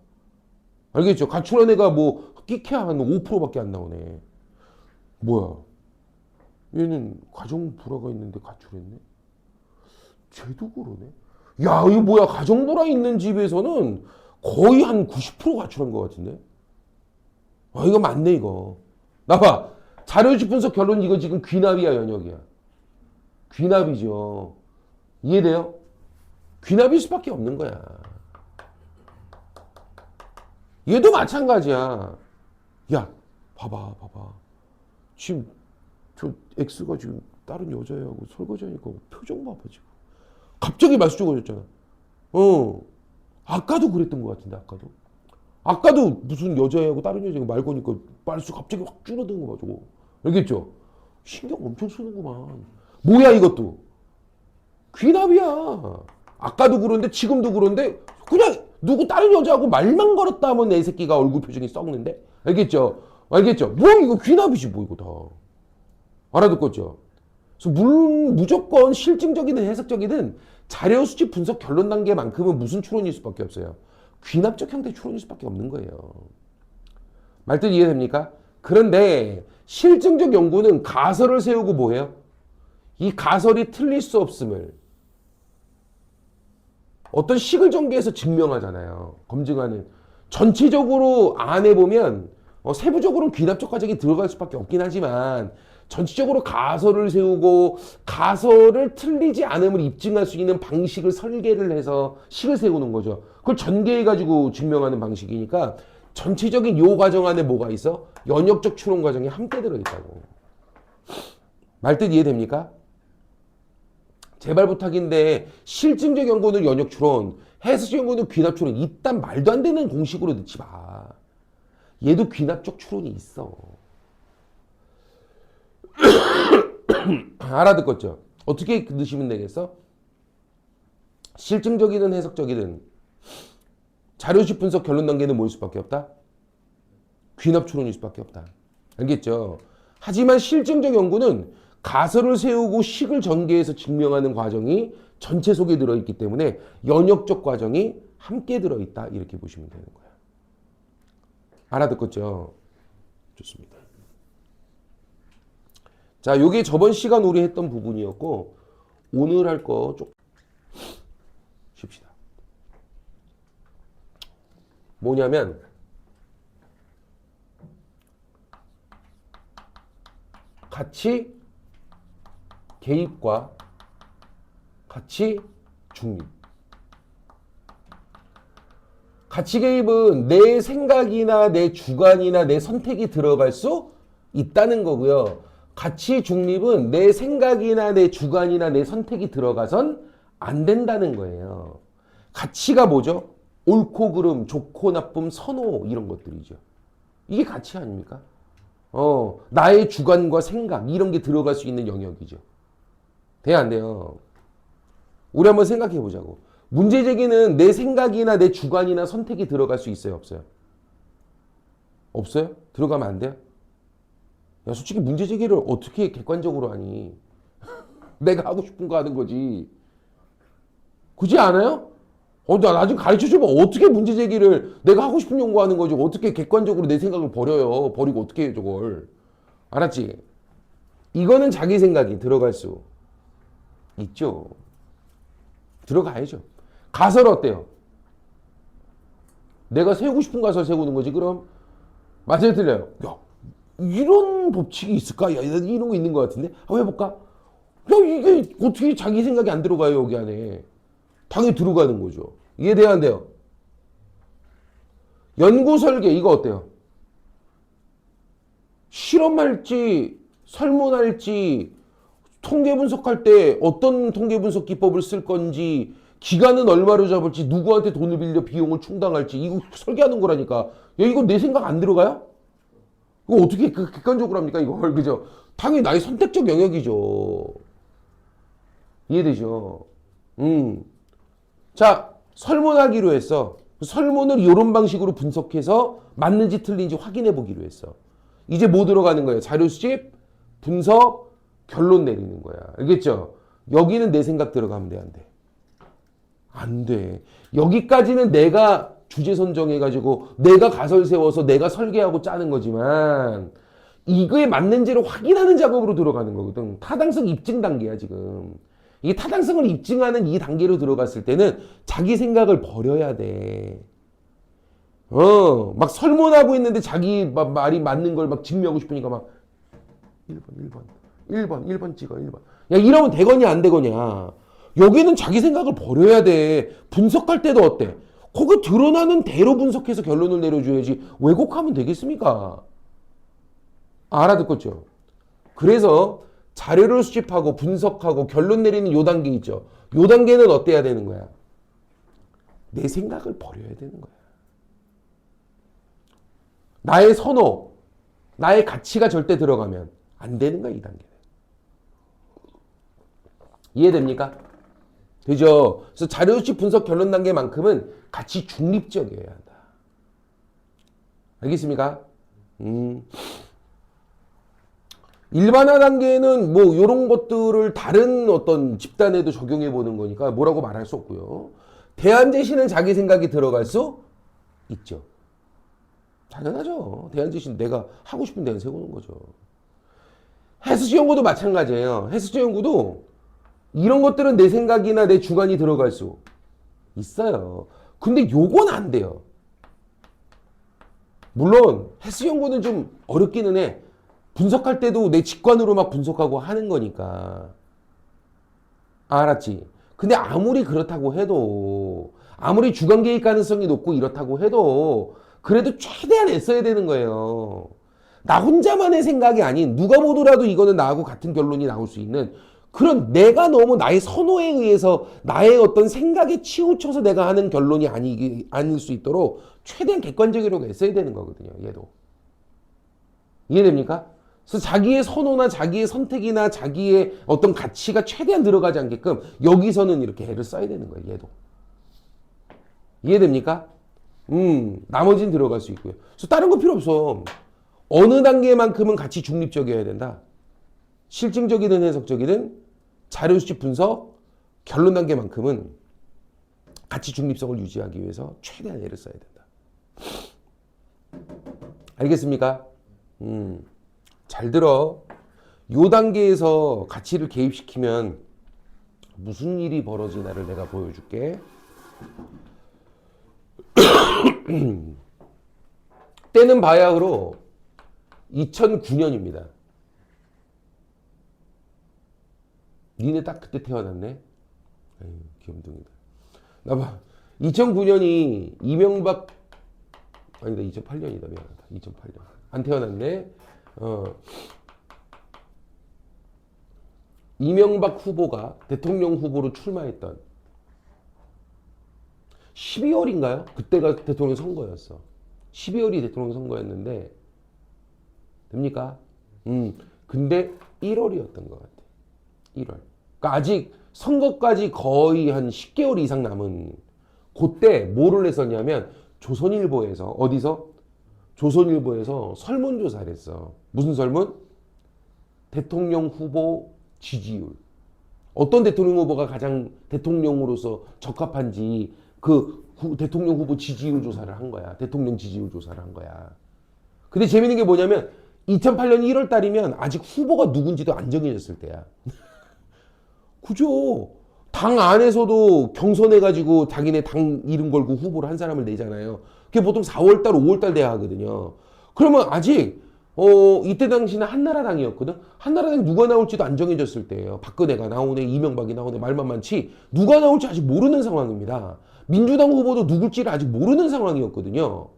알겠죠? 가출한 애가 뭐 끼케야 한 5%밖에 안 나오네. 뭐야? 얘는 가정불화가 있는데 가출했네? 쟤도 그러네? 야, 이거 뭐야? 가정불화 있는 집에서는 거의 한 90% 가출한 것 같은데? 이거 맞네, 이거. 나봐. 자료집 분석 결론 이거 지금 귀납이야, 연역이야? 귀납이죠. 이해돼요? 귀납일 수밖에 없는 거야. 얘도 마찬가지야. 야, 봐봐. 지금 저 X가 지금 다른 여자애하고 설거지하니까 표정 봐봐, 지금. 갑자기 말수 적어졌잖아. 아까도 그랬던 것 같은데, 아까도. 아까도 무슨 여자애하고 다른 여자애가 말 거니까 말수 갑자기 확 줄어드는 거 봐, 저거. 알겠죠? 신경 엄청 쓰는구만. 뭐야, 이것도? 귀납이야. 아까도 그런데 지금도 그런데 그냥 누구 다른 여자하고 말만 걸었다 하면 내 새끼가 얼굴 표정이 썩는데? 알겠죠? 알겠죠? 뭐 이거 귀납이지 뭐 이거 다. 알아듣겠죠? 그래서 무조건 실증적이든 해석적이든 자료 수집 분석 결론 단계만큼은 무슨 추론일 수밖에 없어요. 귀납적 형태 추론일 수밖에 없는 거예요. 말뜻 이해됩니까? 그런데 실증적 연구는 가설을 세우고 뭐예요? 이 가설이 틀릴 수 없음을 어떤 식을 전개해서 증명하잖아요. 검증하는. 전체적으로 안 해보면 세부적으로는 귀납적 과정이 들어갈 수밖에 없긴 하지만 전체적으로 가설을 세우고 가설을 틀리지 않음을 입증할 수 있는 방식을 설계를 해서 식을 세우는 거죠. 그걸 전개해가지고 증명하는 방식이니까 전체적인 요 과정 안에 뭐가 있어? 연역적 추론 과정이 함께 들어있다고. 말뜻 이해됩니까? 제발 부탁인데 실증적 연구는 연역 추론, 해석적 연구는 귀납 추론. 이딴 말도 안 되는 공식으로 넣지 마. 얘도 귀납적 추론이 있어. 알아듣겠죠? 어떻게 넣으시면 되겠어? 실증적이든 해석적이든 자료식 분석 결론 단계는 뭐일 수밖에 없다? 귀납 추론일 수밖에 없다. 알겠죠? 하지만 실증적 연구는 가설을 세우고 식을 전개해서 증명하는 과정이 전체 속에 들어있기 때문에 연역적 과정이 함께 들어있다. 이렇게 보시면 되는 거야. 알아듣겠죠? 좋습니다. 자, 요게 저번 시간 우리 했던 부분이었고 오늘 할 거 좀 쉽시다. 뭐냐면 가치 개입과 가치 중립. 가치 개입은 내 생각이나 내 주관이나 내 선택이 들어갈 수 있다는 거고요. 가치 중립은 내 생각이나 내 주관이나 내 선택이 들어가선 안 된다는 거예요. 가치가 뭐죠? 옳고 그름, 좋고 나쁨, 선호 이런 것들이죠. 이게 가치 아닙니까? 나의 주관과 생각 이런 게 들어갈 수 있는 영역이죠. 돼야 안 돼요? 우리 한번 생각해 보자고. 문제 제기는 내 생각이나 내 주관이나 선택이 들어갈 수 있어요? 없어요? 없어요? 들어가면 안 돼요? 야, 솔직히 문제 제기를 어떻게 객관적으로 하니? 내가 하고 싶은 거 하는 거지. 그렇지 않아요? 나 좀 가르쳐 줘봐. 어떻게 문제 제기를 내가 하고 싶은 연구하는 거지. 어떻게 객관적으로 내 생각을 버려요. 버리고 어떻게 해, 저걸. 알았지? 이거는 자기 생각이 들어갈 수 있죠. 들어가야죠. 가설 어때요? 내가 세우고 싶은 가설 세우는 거지. 그럼 맞아요, 틀려요? 야, 이런 법칙이 있을까? 야, 이런 거 있는 것 같은데? 한번 해볼까? 야, 이게 어떻게 자기 생각이 안 들어가요, 여기 안에. 당연히 들어가는 거죠. 이해돼야 안 돼요? 연구 설계, 이거 어때요? 실험할지, 설문할지, 통계 분석할 때 어떤 통계 분석 기법을 쓸 건지, 기간은 얼마로 잡을지, 누구한테 돈을 빌려 비용을 충당할지, 이거 설계하는 거라니까. 야, 이거 내 생각 안 들어가요? 이거 어떻게 객관적으로 합니까, 이걸? 그죠? 당연히 나의 선택적 영역이죠. 이해되죠? 자, 설문하기로 했어. 설문을 이런 방식으로 분석해서 맞는지 틀린지 확인해 보기로 했어. 이제 뭐 들어가는 거예요? 자료 수집, 분석, 결론 내리는 거야. 알겠죠? 여기는 내 생각 들어가면 돼, 안 돼? 안 돼. 여기까지는 내가 주제 선정해가지고 내가 가설 세워서 내가 설계하고 짜는 거지만 이거에 맞는지를 확인하는 작업으로 들어가는 거거든. 타당성 입증 단계야, 지금. 이 타당성을 입증하는 이 단계로 들어갔을 때는 자기 생각을 버려야 돼. 막 설문하고 있는데 자기 말이 맞는 걸 막 증명하고 싶으니까 막 1번 찍어, 1번. 야, 이러면 되거냐, 안 되거냐. 여기는 자기 생각을 버려야 돼. 분석할 때도 어때? 거기 드러나는 대로 분석해서 결론을 내려줘야지. 왜곡하면 되겠습니까? 알아듣겠죠? 그래서 자료를 수집하고 분석하고 결론 내리는 요 단계 있죠. 요 단계는 어때야 되는 거야? 내 생각을 버려야 되는 거야. 나의 선호, 나의 가치가 절대 들어가면 안 되는 거야, 이 단계는. 이해됩니까? 되죠? 그래서 자료수집 분석 결론 단계만큼은 가치 중립적이어야 한다. 알겠습니까? 일반화 단계는 뭐 이런 것들을 다른 어떤 집단에도 적용해 보는 거니까 뭐라고 말할 수 없고요. 대안 제시는 자기 생각이 들어갈 수 있죠. 당연하죠. 대안 제시는 내가 하고 싶은 대안 세우는 거죠. 해수지 연구도 마찬가지예요. 해수지 연구도 이런 것들은 내 생각이나 내 주관이 들어갈 수 있어요. 근데 요건 안 돼요. 물론 해수 연구는 좀 어렵기는 해. 분석할 때도 내 직관으로 막 분석하고 하는 거니까. 알았지? 근데 아무리 그렇다고 해도, 아무리 주관 개입 가능성이 높고 이렇다고 해도 그래도 최대한 애써야 되는 거예요. 나 혼자만의 생각이 아닌 누가 보더라도 이거는 나하고 같은 결론이 나올 수 있는 그런, 내가 너무 나의 선호에 의해서 나의 어떤 생각에 치우쳐서 내가 하는 결론이 아닐 수 있도록 최대한 객관적이라고 애써야 되는 거거든요. 얘도. 이해됩니까? 그래서 자기의 선호나 자기의 선택이나 자기의 어떤 가치가 최대한 들어가지 않게끔 여기서는 이렇게 애를 써야 되는 거예요. 얘도. 이해됩니까? 나머지는 들어갈 수 있고요. 그래서 다른 거 필요 없어. 어느 단계만큼은 가치 중립적이어야 된다. 실증적이든 해석적이든 자료 수집 분석 결론 단계만큼은 가치 중립성을 유지하기 위해서 최대한 애를 써야 된다. 알겠습니까? 잘 들어. 요 단계에서 가치를 개입시키면 무슨 일이 벌어지나를 내가 보여줄게. 때는 바야흐로 2009년입니다. 니네 딱 그때 태어났네? 에휴, 귀염둥이다. 나봐. 2009년이 이명박, 아니다, 2008년이다. 미안하다. 2008년. 안 태어났네? 이명박 후보가 대통령 후보로 출마했던 12월인가요? 그때가 대통령 선거였어. 12월이 대통령 선거였는데, 됩니까? 근데 1월이었던 것 같아. 1월. 그러니까 아직 선거까지 거의 한 10개월 이상 남은 그때 뭐를 했었냐면 조선일보에서, 어디서? 조선일보에서 설문조사를 했어. 무슨 설문? 대통령 후보 지지율. 어떤 대통령 후보가 가장 대통령으로서 적합한지 그 대통령 후보 지지율 조사를 한 거야. 대통령 지지율 조사를 한 거야. 근데 재밌는 게 뭐냐면 2008년 1월 달이면 아직 후보가 누군지도 안 정해졌을 때야. 그죠? 당 안에서도 경선해가지고 자기네 당 이름 걸고 후보를 한 사람을 내잖아요. 그게 보통 4월달, 5월달 돼야 하거든요. 그러면 아직 이때 당시는 한나라당이었거든. 한나라당 누가 나올지도 안 정해졌을 때예요. 박근혜가 나오네, 이명박이 나오네, 말만 많지 누가 나올지 아직 모르는 상황입니다. 민주당 후보도 누굴지를 아직 모르는 상황이었거든요.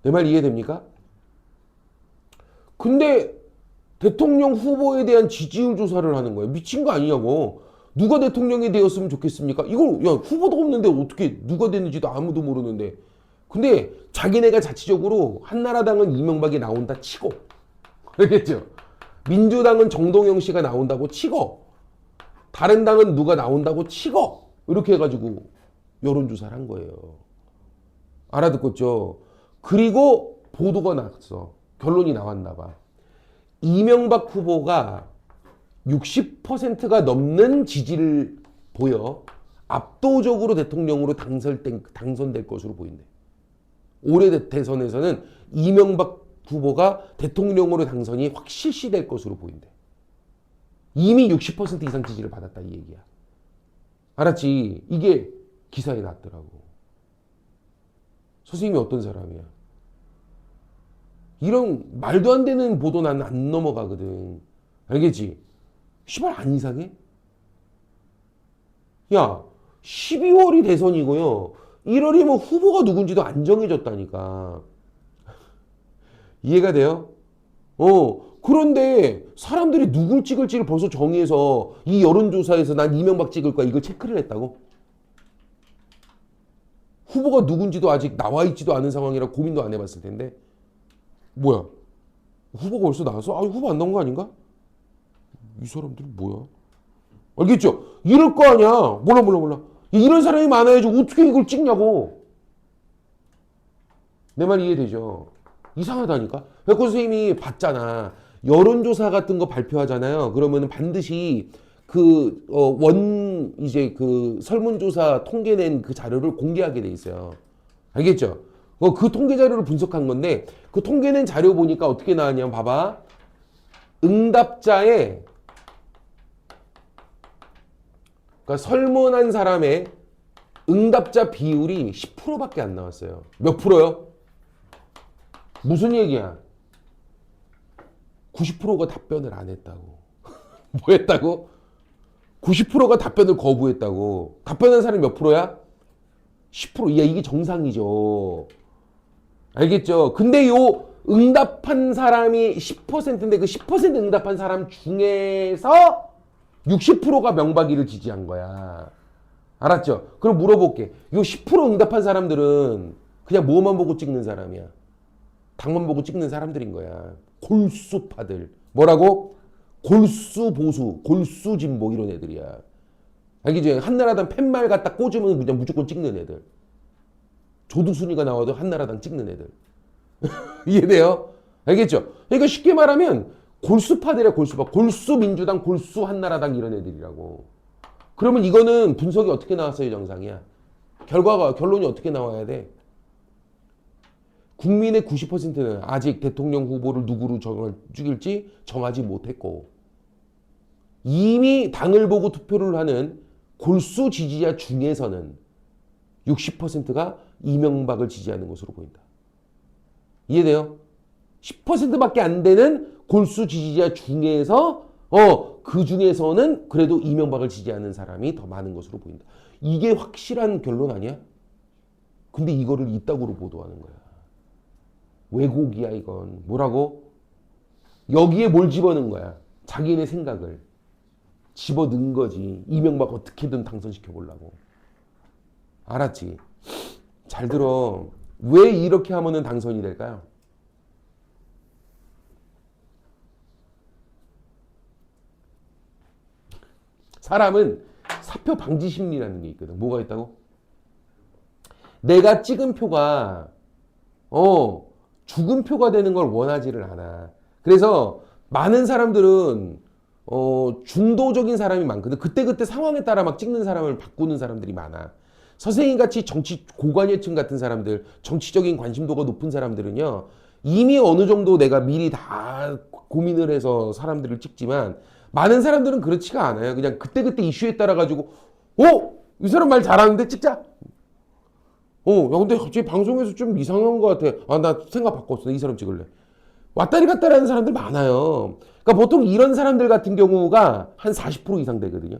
내 말 이해됩니까? 근데 대통령 후보에 대한 지지율 조사를 하는 거예요. 미친 거 아니냐고. 누가 대통령이 되었으면 좋겠습니까? 이걸, 야, 후보도 없는데 어떻게 누가 됐는지도 아무도 모르는데. 근데 자기네가 자체적으로 한나라당은 이명박이 나온다 치고, 알겠죠? 민주당은 정동영 씨가 나온다고 치고, 다른 당은 누가 나온다고 치고, 이렇게 해가지고 여론조사를 한 거예요. 알아듣겠죠? 그리고 보도가 났어. 결론이 나왔나 봐. 이명박 후보가 60%가 넘는 지지를 보여 압도적으로 대통령으로 당선될 것으로 보인대. 올해 대선에서는 이명박 후보가 대통령으로 당선이 확실시 될 것으로 보인대. 이미 60% 이상 지지를 받았다 이 얘기야. 알았지? 이게 기사에 났더라고. 선생님이 어떤 사람이야? 이런 말도 안 되는 보도 난 안 넘어가거든. 알겠지? 씨발 안 이상해? 야, 12월이 대선이고요. 1월이면 후보가 누군지도 안 정해졌다니까. 이해가 돼요? 그런데 사람들이 누굴 찍을지를 벌써 정해서 이 여론조사에서 난 이명박 찍을 거야 이걸 체크를 했다고? 후보가 누군지도 아직 나와 있지도 않은 상황이라 고민도 안 해봤을 텐데 뭐야? 후보가 벌써 나왔어? 아, 후보 안 나온 거 아닌가? 이 사람들이 뭐야? 알겠죠? 이럴 거 아니야. 몰라. 이런 사람이 많아야지 어떻게 이걸 찍냐고. 내 말 이해되죠? 이상하다니까? 백호 선생님이 봤잖아. 여론조사 같은 거 발표하잖아요. 그러면 반드시 이제 그 설문조사 통계낸 그 자료를 공개하게 돼 있어요. 알겠죠? 그 통계 자료를 분석한 건데, 그 통계낸 자료 보니까 어떻게 나왔냐면, 봐봐. 응답자의, 그러니까 설문한 사람의 응답자 비율이 10%밖에 안 나왔어요. 몇 프로요? 무슨 얘기야? 90%가 답변을 안 했다고. 뭐 했다고? 90%가 답변을 거부했다고. 답변한 사람이 몇 프로야? 10%. 야, 이게 정상이죠. 알겠죠? 근데 요 응답한 사람이 10%인데 그 10% 응답한 사람 중에서 60%가 명박이를 지지한 거야. 알았죠? 그럼 물어볼게. 요 10% 응답한 사람들은 그냥 뭐만 보고 찍는 사람이야. 당만 보고 찍는 사람들인 거야. 골수파들. 뭐라고? 골수 보수, 골수 진보 이런 애들이야. 알겠지? 한나라당 팻말 갖다 꽂으면 그냥 무조건 찍는 애들. 조두순이가 나와도 한나라당 찍는 애들. 이해돼요? 알겠죠? 그러니까 쉽게 말하면 골수파들이야, 골수파. 골수 민주당, 골수 한나라당 이런 애들이라고. 그러면 이거는 분석이 어떻게 나왔어요, 정상이야? 결론이 어떻게 나와야 돼? 국민의 90%는 아직 대통령 후보를 누구로 죽일지 정하지 못했고, 이미 당을 보고 투표를 하는 골수 지지자 중에서는 60%가 이명박을 지지하는 것으로 보인다. 이해돼요? 10%밖에 안 되는 골수 지지자 중에서 그 중에서는 그래도 이명박을 지지하는 사람이 더 많은 것으로 보인다. 이게 확실한 결론 아니야? 근데 이거를 이따구로 보도하는 거야. 왜곡이야 이건. 뭐라고? 여기에 뭘 집어넣은 거야? 자기네 생각을 집어넣은 거지. 이명박 어떻게든 당선시켜 보려고. 알았지? 잘 들어. 왜 이렇게 하면은 당선이 될까요? 사람은 사표 방지 심리라는 게 있거든. 뭐가 있다고? 내가 찍은 표가 죽은 표가 되는 걸 원하지를 않아. 그래서 많은 사람들은 중도적인 사람이 많거든. 그때그때 상황에 따라 막 찍는 사람을 바꾸는 사람들이 많아. 선생님같이 정치 고관여층 같은 사람들, 정치적인 관심도가 높은 사람들은요, 이미 어느 정도 내가 미리 다 고민을 해서 사람들을 찍지만, 많은 사람들은 그렇지가 않아요. 그냥 그때그때 이슈에 따라 가지고 이 사람 말 잘하는데 찍자. 야 근데 갑자기 방송에서 좀 이상한 것 같아. 아, 나 생각 바꿨어. 이 사람 찍을래. 왔다리 갔다리 하는 사람들 많아요. 그러니까 보통 이런 사람들 같은 경우가 한 40% 이상 되거든요.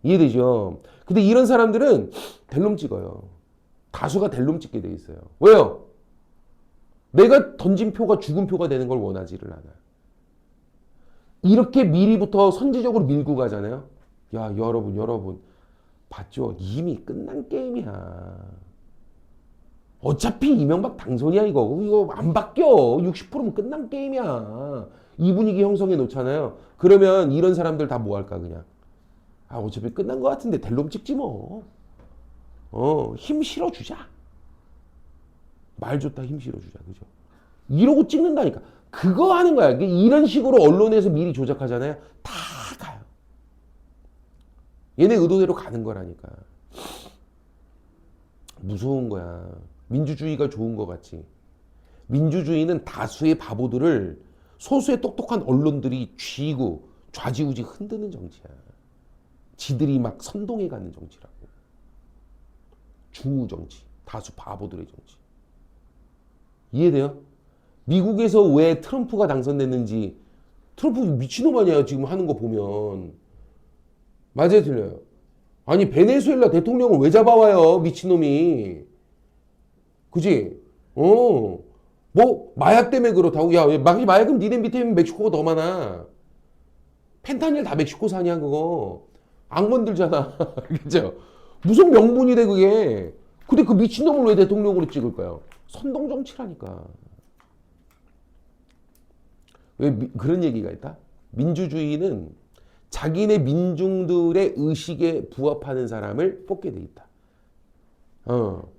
이해되죠? 근데 이런 사람들은 델롬 찍어요. 다수가 델롬 찍게 돼 있어요. 왜요? 내가 던진 표가 죽은 표가 되는 걸 원하지를 않아. 이렇게 미리부터 선제적으로 밀고 가잖아요. 야, 여러분 봤죠? 이미 끝난 게임이야. 어차피 이명박 당선이야 이거 안 바뀌어. 60%면 끝난 게임이야. 이 분위기 형성해 놓잖아요. 그러면 이런 사람들 다 뭐 할까 그냥. 아, 어차피 끝난 것 같은데 델롬 찍지 뭐. 힘 실어주자. 말 좋다 힘 실어주자. 그죠? 이러고 찍는다니까. 그거 하는 거야. 이런 식으로 언론에서 미리 조작하잖아요. 다 가요. 얘네 의도대로 가는 거라니까. 무서운 거야. 민주주의가 좋은 것 같지. 민주주의는 다수의 바보들을 소수의 똑똑한 언론들이 쥐고 좌지우지 흔드는 정치야. 지들이 막 선동해 가는 정치라고. 중우 정치. 다수 바보들의 정치. 이해돼요? 미국에서 왜 트럼프가 당선됐는지, 트럼프 미친놈 아니야 지금 하는 거 보면. 맞아요 틀려요? 아니 베네수엘라 대통령을 왜 잡아와요 미친놈이. 그지? 뭐 마약 때문에 그렇다고. 야 마약은 니네 밑에 멕시코가 더 많아. 펜타닐 다 멕시코 산이야 그거. 악 만들잖아. 그죠? 무슨 명분이 돼 그게. 근데 그 미친놈을 왜 대통령으로 찍을까요? 선동정치라니까. 왜 그런 얘기가 있다? 민주주의는 자기네 민중들의 의식에 부합하는 사람을 뽑게 돼 있다.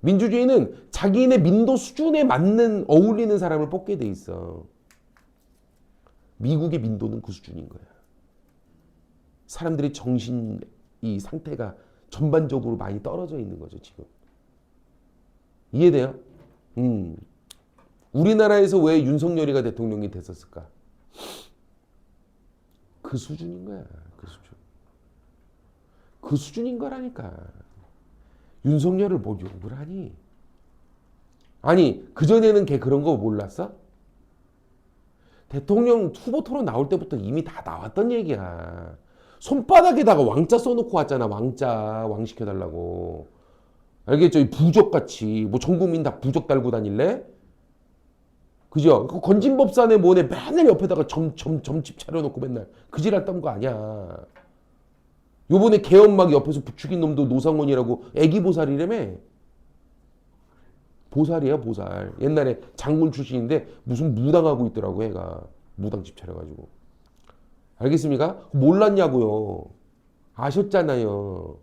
민주주의는 자기네 민도 수준에 맞는 어울리는 사람을 뽑게 돼 있어. 미국의 민도는 그 수준인 거야. 사람들의 정신 이 상태가 전반적으로 많이 떨어져 있는 거죠, 지금. 이해돼요? 우리나라에서 왜 윤석열이가 대통령이 됐었을까? 그 수준인 거야. 그 수준. 그 수준인 거라니까. 윤석열을 뭐 욕을 하니? 아니, 그전에는 걔 그런 거 몰랐어? 대통령 후보 토론 나올 때부터 이미 다 나왔던 얘기야. 손바닥에다가 왕자 써놓고 왔잖아. 왕 시켜달라고. 알겠죠? 부적같이. 뭐 전 국민 다 부적 달고 다닐래? 그죠? 그 건진법산에 뭐네 맨날 옆에다가 점집 차려놓고 맨날 그지랄 딴 거 아니야. 요번에 개엄막 옆에서 부추긴 놈도 노상원이라고 애기 보살이라며. 보살이야 보살. 옛날에 장군 출신인데 무슨 무당하고 있더라고 애가. 무당집 차려가지고. 알겠습니까? 몰랐냐고요. 아셨잖아요.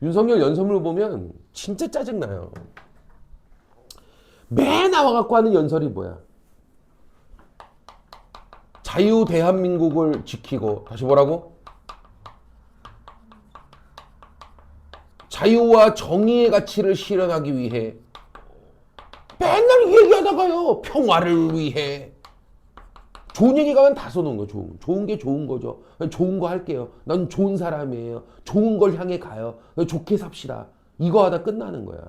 윤석열 연설을 보면 진짜 짜증나요. 매 나와갖고 하는 연설이 뭐야? 자유 대한민국을 지키고, 다시 뭐라고? 자유와 정의의 가치를 실현하기 위해 맨날 얘기하다가요. 평화를 위해. 좋은 얘기가면 다 써놓은 거죠. 좋은 게 좋은 거죠. 좋은 거 할게요. 난 좋은 사람이에요. 좋은 걸 향해 가요. 좋게 삽시다. 이거 하다 끝나는 거야.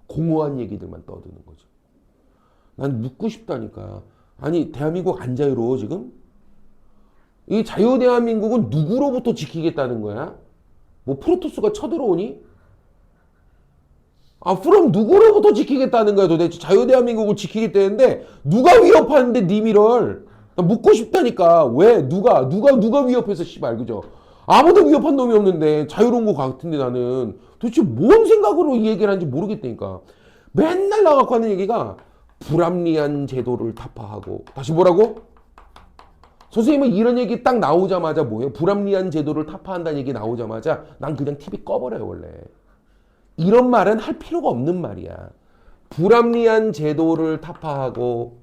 공허한 얘기들만 떠드는 거죠. 난 묻고 싶다니까. 아니 대한민국 안 자유로워 지금? 이 자유 대한민국은 누구로부터 지키겠다는 거야? 뭐 프로토스가 쳐들어오니? 아 그럼 누구로부터 지키겠다는 거야 도대체? 자유 대한민국을 지키겠다는데 누가 위협하는데 님이를? 나 묻고 싶다니까. 왜? 누가 위협해서 씨발 그죠? 아무도 위협한 놈이 없는데 자유로운 거 같은데 나는 도대체 뭔 생각으로 이 얘기를 하는지 모르겠다니까. 맨날 나와갖고 하는 얘기가 불합리한 제도를 타파하고. 다시 뭐라고? 선생님은 이런 얘기 딱 나오자마자 뭐예요? 불합리한 제도를 타파한다는 얘기 나오자마자 난 그냥 TV 꺼버려요 원래. 이런 말은 할 필요가 없는 말이야. 불합리한 제도를 타파하고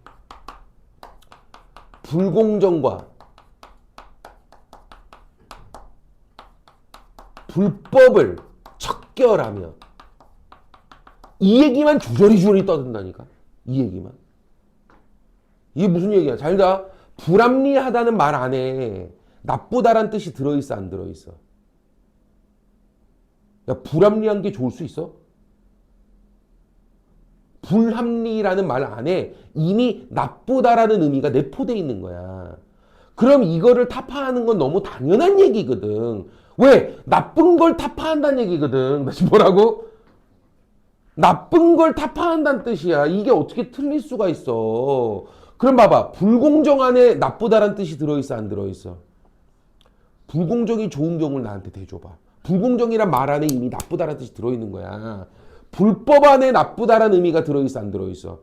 불공정과 불법을 척결하며 이 얘기만 주저리 떠든다니까. 이 얘기만. 이게 무슨 얘기야? 잘 봐. 불합리하다는 말 안에 나쁘다란 뜻이 들어있어 안 들어있어? 야 불합리한 게 좋을 수 있어? 불합리라는 말 안에 이미 나쁘다라는 의미가 내포되어 있는 거야. 그럼 이거를 타파하는 건 너무 당연한 얘기거든. 왜? 나쁜 걸 타파한다는 얘기거든. 다시 뭐라고? 나쁜 걸 타파한다는 뜻이야. 이게 어떻게 틀릴 수가 있어. 그럼 봐봐. 불공정 안에 나쁘다라는 뜻이 들어있어 안 들어있어? 불공정이 좋은 경우를 나한테 대줘봐. 불공정이란 말 안에 이미 나쁘다라는 뜻이 들어있는 거야. 불법 안에 나쁘다라는 의미가 들어있어 안 들어있어?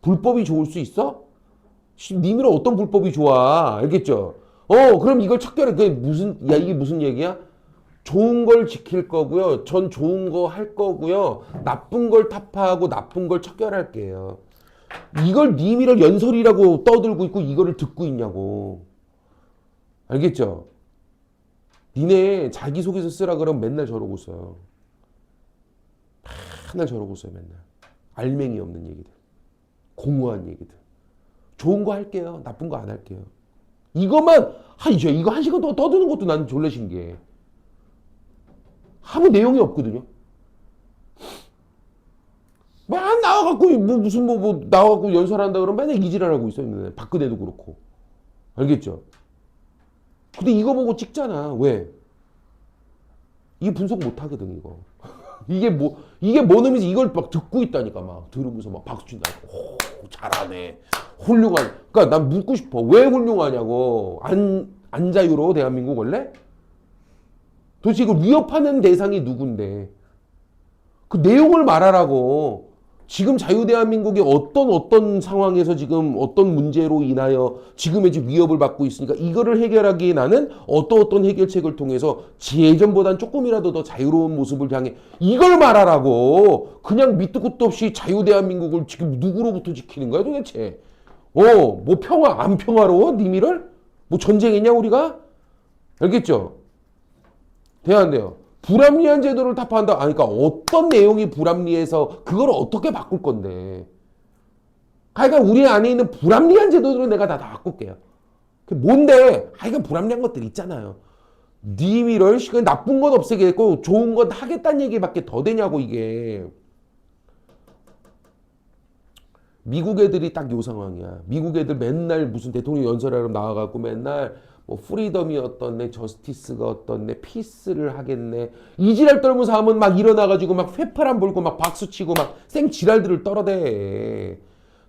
불법이 좋을 수 있어? 님이랑 어떤 불법이 좋아? 알겠죠? 그럼 이걸 척결해. 이게 무슨 얘기야? 좋은 걸 지킬 거고요. 전 좋은 거 할 거고요. 나쁜 걸 타파하고 나쁜 걸 척결할게요. 이걸 님이랑 연설이라고 떠들고 있고 이거를 듣고 있냐고. 알겠죠? 니네 자기소개서 쓰라 그러면 맨날 저러고 있어요. 맨날 저러고 있어요. 맨날. 알맹이 없는 얘기들. 공허한 얘기들. 좋은 거 할게요. 나쁜 거 안 할게요. 이것만 이거 1시간 동안 떠드는 것도 난 졸라 신기해. 아무 내용이 없거든요. 맨 나와갖고 나와갖고 연설한다 그러면 맨날 이지랄하고 있어요. 박근혜도 그렇고. 알겠죠? 근데 이거 보고 찍잖아. 왜? 이게 분석 못 하거든 이거. 이게 뭔 의미인지 이걸 막 듣고 있다니까. 막 들으면서 막 박수 친다. 오, 잘하네. 훌륭한. 그러니까 난 묻고 싶어. 왜 훌륭하냐고. 안 자유로워 대한민국 원래? 도대체 이걸 위협하는 대상이 누군데? 그 내용을 말하라고. 지금 자유대한민국이 어떤 상황에서 지금 어떤 문제로 인하여 지금의 지금 위협을 받고 있으니까 이거를 해결하기에 나는 어떤 해결책을 통해서 예전보단 조금이라도 더 자유로운 모습을 향해 이걸 말하라고. 그냥 밑도 끝도 없이 자유대한민국을 지금 누구로부터 지키는 거야 도대체? 뭐 평화 안 평화로워? 니미를? 뭐 전쟁했냐 우리가? 알겠죠? 돼야 안 돼요? 불합리한 제도를 타파한다. 아니, 그러니까 어떤 내용이 불합리해서 그걸 어떻게 바꿀 건데. 그러니까 우리 안에 있는 불합리한 제도들은 내가 다 바꿀게요. 그게 뭔데? 그러니까 불합리한 것들 있잖아요. 님 이럴 시간 나쁜 건 없애겠고 좋은 건 하겠다는 얘기밖에 더 되냐고 이게. 미국 애들이 딱 요 상황이야. 미국 애들 맨날 무슨 대통령 연설하러 나와갖고 맨날 뭐 프리덤이었던 저스티스가 어떻네, 피스를 하겠네. 이지랄 떨면서 하면 막 일어나가지고 막 휘파람 불고 막 박수치고 막 생지랄들을 떨어대.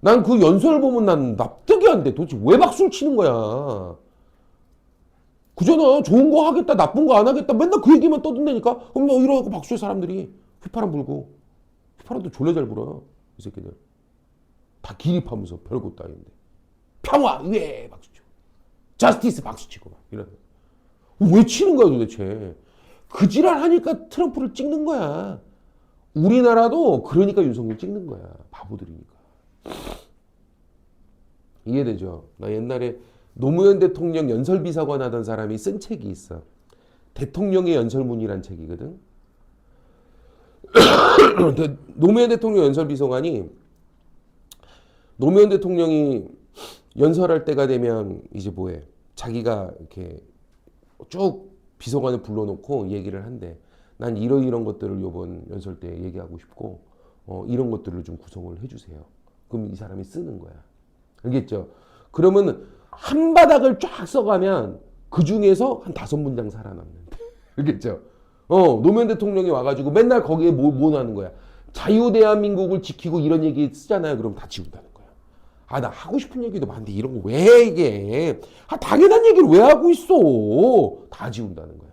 난 그 연설 보면 난 납득이 안 돼. 도대체 왜 박수를 치는 거야? 그잖아. 좋은 거 하겠다, 나쁜 거 안 하겠다. 맨날 그 얘기만 떠든다니까. 그럼 뭐 이러고 박수해 사람들이. 휘파람 불고. 휘파람도 졸라 잘 불어요. 이 새끼들. 다 기립하면서 별것도 아닌데. 평화, 왜 박수치고. 저스티스 박수치고 막 이런. 왜 치는 거야 도대체. 그 지랄 하니까 트럼프를 찍는 거야. 우리나라도 그러니까 윤석열 찍는 거야. 바보들이니까. 이해되죠? 나 옛날에 노무현 대통령 연설비서관 하던 사람이 쓴 책이 있어. 대통령의 연설문이란 책이거든. 노무현 대통령 연설비서관이 노무현 대통령이 연설할 때가 되면 이제 뭐해? 자기가 이렇게 쭉 비서관을 불러놓고 얘기를 한대. 난 이런 것들을 이번 연설 때 얘기하고 싶고 이런 것들을 좀 구성을 해주세요. 그럼 이 사람이 쓰는 거야. 알겠죠? 그러면 한 바닥을 쫙 써가면 그 중에서 한 5문장 살아남는데. 알겠죠? 노무현 대통령이 와가지고 맨날 거기에 뭐 하는 거야? 자유대한민국을 지키고 이런 얘기 쓰잖아요. 그럼 다 지운다는 거야. 나 하고 싶은 얘기도 많은데 이런 거 왜 이게? 당연한 얘기를 왜 하고 있어? 다 지운다는 거야.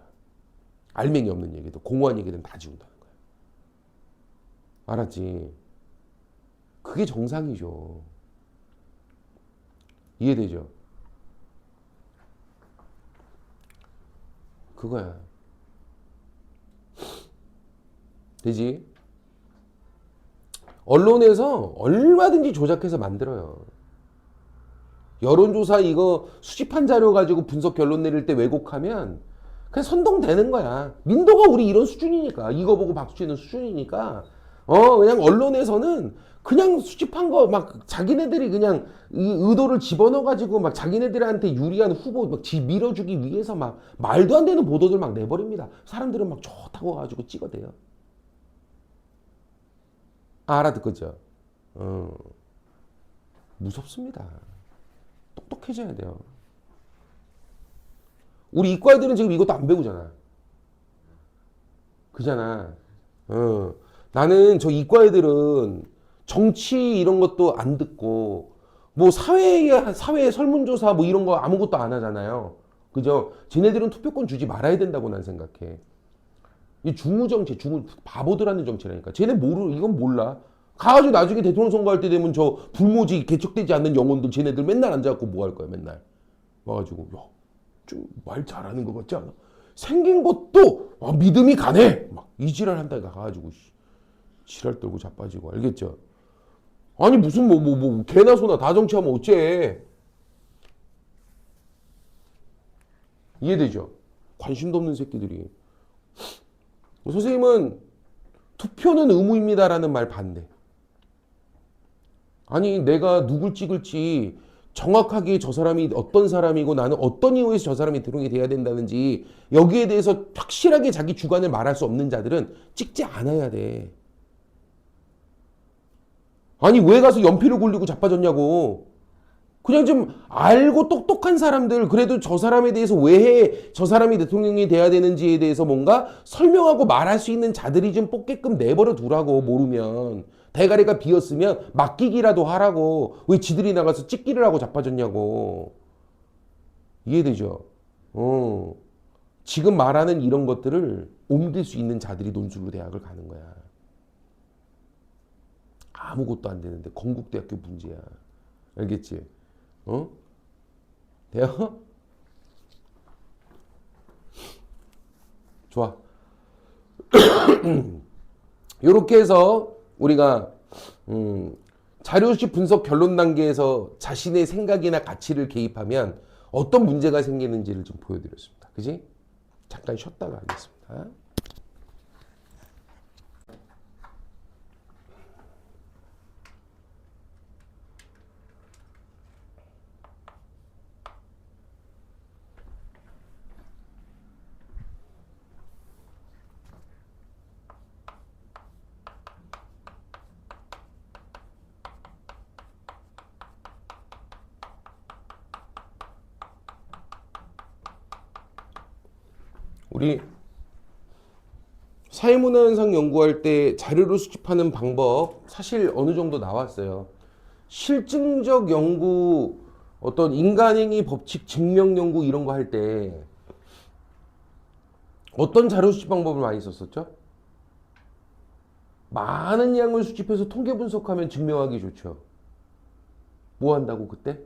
알맹이 없는 얘기도, 공허한 얘기는 다 지운다는 거야. 알았지? 그게 정상이죠. 이해되죠? 그거야. 되지? 언론에서 얼마든지 조작해서 만들어요. 여론조사 이거 수집한 자료 가지고 분석 결론 내릴 때 왜곡하면 그냥 선동되는 거야. 민도가 우리 이런 수준이니까. 이거 보고 박수치는 수준이니까. 그냥 언론에서는 그냥 수집한 거 막 자기네들이 그냥 이 의도를 집어넣어가지고 막 자기네들한테 유리한 후보 막 밀어주기 위해서 막 말도 안 되는 보도들 막 내버립니다. 사람들은 막 좋다고 가지고 찍어대요. 알아듣겠죠? 무섭습니다. 똑똑해져야 돼요. 우리 이과애들은 지금 이것도 안 배우잖아. 그잖아. 나는 저 이과애들은 정치 이런 것도 안 듣고 뭐 사회 설문조사 뭐 이런 거 아무것도 안 하잖아요. 그죠? 쟤네들은 투표권 주지 말아야 된다고 난 생각해. 이 중우정치, 바보들하는 정치라니까. 쟤네 이건 몰라. 가가지고 나중에 대통령 선거할 때 되면 저 불모지 개척되지 않는 영혼들 쟤네들 맨날 앉아갖고 뭐 할 거야, 맨날. 와가지고, 야, 좀 말 잘하는 것 같지 않아? 생긴 것도 믿음이 가네! 막 이지랄 한다니까 가가지고, 지랄 떨고 자빠지고, 알겠죠? 아니, 무슨 개나 소나 다 정치하면 어째? 이해되죠? 관심도 없는 새끼들이. 선생님은 투표는 의무입니다라는 말 반대. 아니 내가 누굴 찍을지 정확하게 저 사람이 어떤 사람이고 나는 어떤 이유에서 저 사람이 대통령이 돼야 된다는지 여기에 대해서 확실하게 자기 주관을 말할 수 없는 자들은 찍지 않아야 돼. 아니 왜 가서 연필을 굴리고 자빠졌냐고. 그냥 좀 알고 똑똑한 사람들 그래도 저 사람에 대해서 왜 저 사람이 대통령이 돼야 되는지에 대해서 뭔가 설명하고 말할 수 있는 자들이 좀 뽑게끔 내버려 두라고. 모르면 대가리가 비었으면 맡기기라도 하라고. 왜 지들이 나가서 찍기를 하고 자빠졌냐고. 이해되죠? 지금 말하는 이런 것들을 옮길 수 있는 자들이 논술로 대학을 가는 거야. 아무것도 안 되는데 건국대학교 문제야. 알겠지? 어? 돼요? 좋아. 이렇게 해서 우리가 자료식 분석 결론 단계에서 자신의 생각이나 가치를 개입하면 어떤 문제가 생기는지를 좀 보여드렸습니다. 그지? 잠깐 쉬었다가 하겠습니다. 우리 사회문화현상 연구할 때 자료를 수집하는 방법 사실 어느 정도 나왔어요. 실증적 연구, 어떤 인간행위 법칙 증명 연구 이런 거 할 때 어떤 자료 수집 방법을 많이 썼었죠? 많은 양을 수집해서 통계 분석하면 증명하기 좋죠. 뭐 한다고 그때?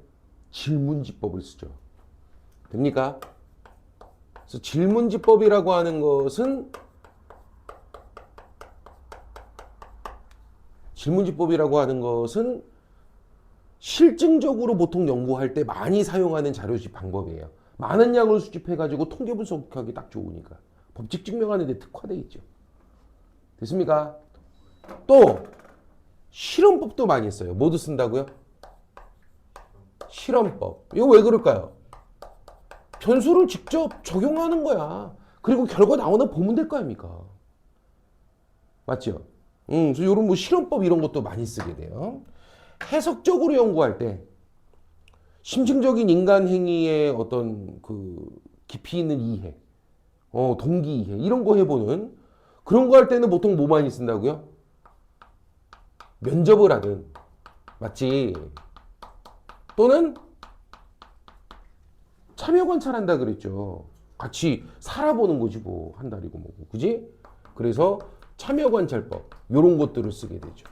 질문지법을 쓰죠. 됩니까? 그래서 질문지법이라고 하는 것은 실증적으로 보통 연구할 때 많이 사용하는 자료수집 방법이에요. 많은 양을 수집해가지고 통계 분석하기 딱 좋으니까. 법칙 증명하는 데 특화되어 있죠. 됐습니까? 또 실험법도 많이 써요. 뭐도 쓴다고요? 실험법. 이거 왜 그럴까요? 변수를 직접 적용하는 거야. 그리고 결과 나오나 보면 될 거 아닙니까? 맞죠? 그래서 이런 뭐 실험법 이런 것도 많이 쓰게 돼요. 해석적으로 연구할 때 심층적인 인간 행위의 어떤 그 깊이 있는 이해, 동기 이해 이런 거 해보는 그런 거 할 때는 보통 뭐 많이 쓴다고요? 면접을 하든 맞지? 또는 참여 관찰한다 그랬죠. 같이 살아보는 거지 뭐 한 달이고 뭐고 그지? 그래서 참여 관찰법 이런 것들을 쓰게 되죠.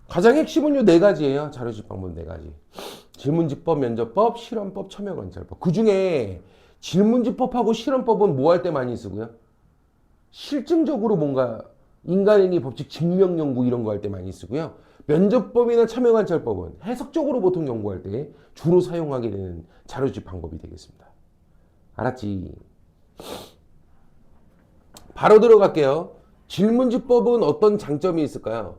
가장 핵심은 요 네 가지예요. 자료집 방법 네 가지. 질문지법, 면접법, 실험법, 참여 관찰법. 그 중에 질문지법하고 실험법은 뭐 할 때 많이 쓰고요? 실증적으로 뭔가 인간행위 법칙 증명 연구 이런 거 할 때 많이 쓰고요. 면접법이나 참여관찰법은 해석적으로 보통 연구할 때 주로 사용하게 되는 자료집 방법이 되겠습니다. 알았지? 바로 들어갈게요. 질문지법은 어떤 장점이 있을까요?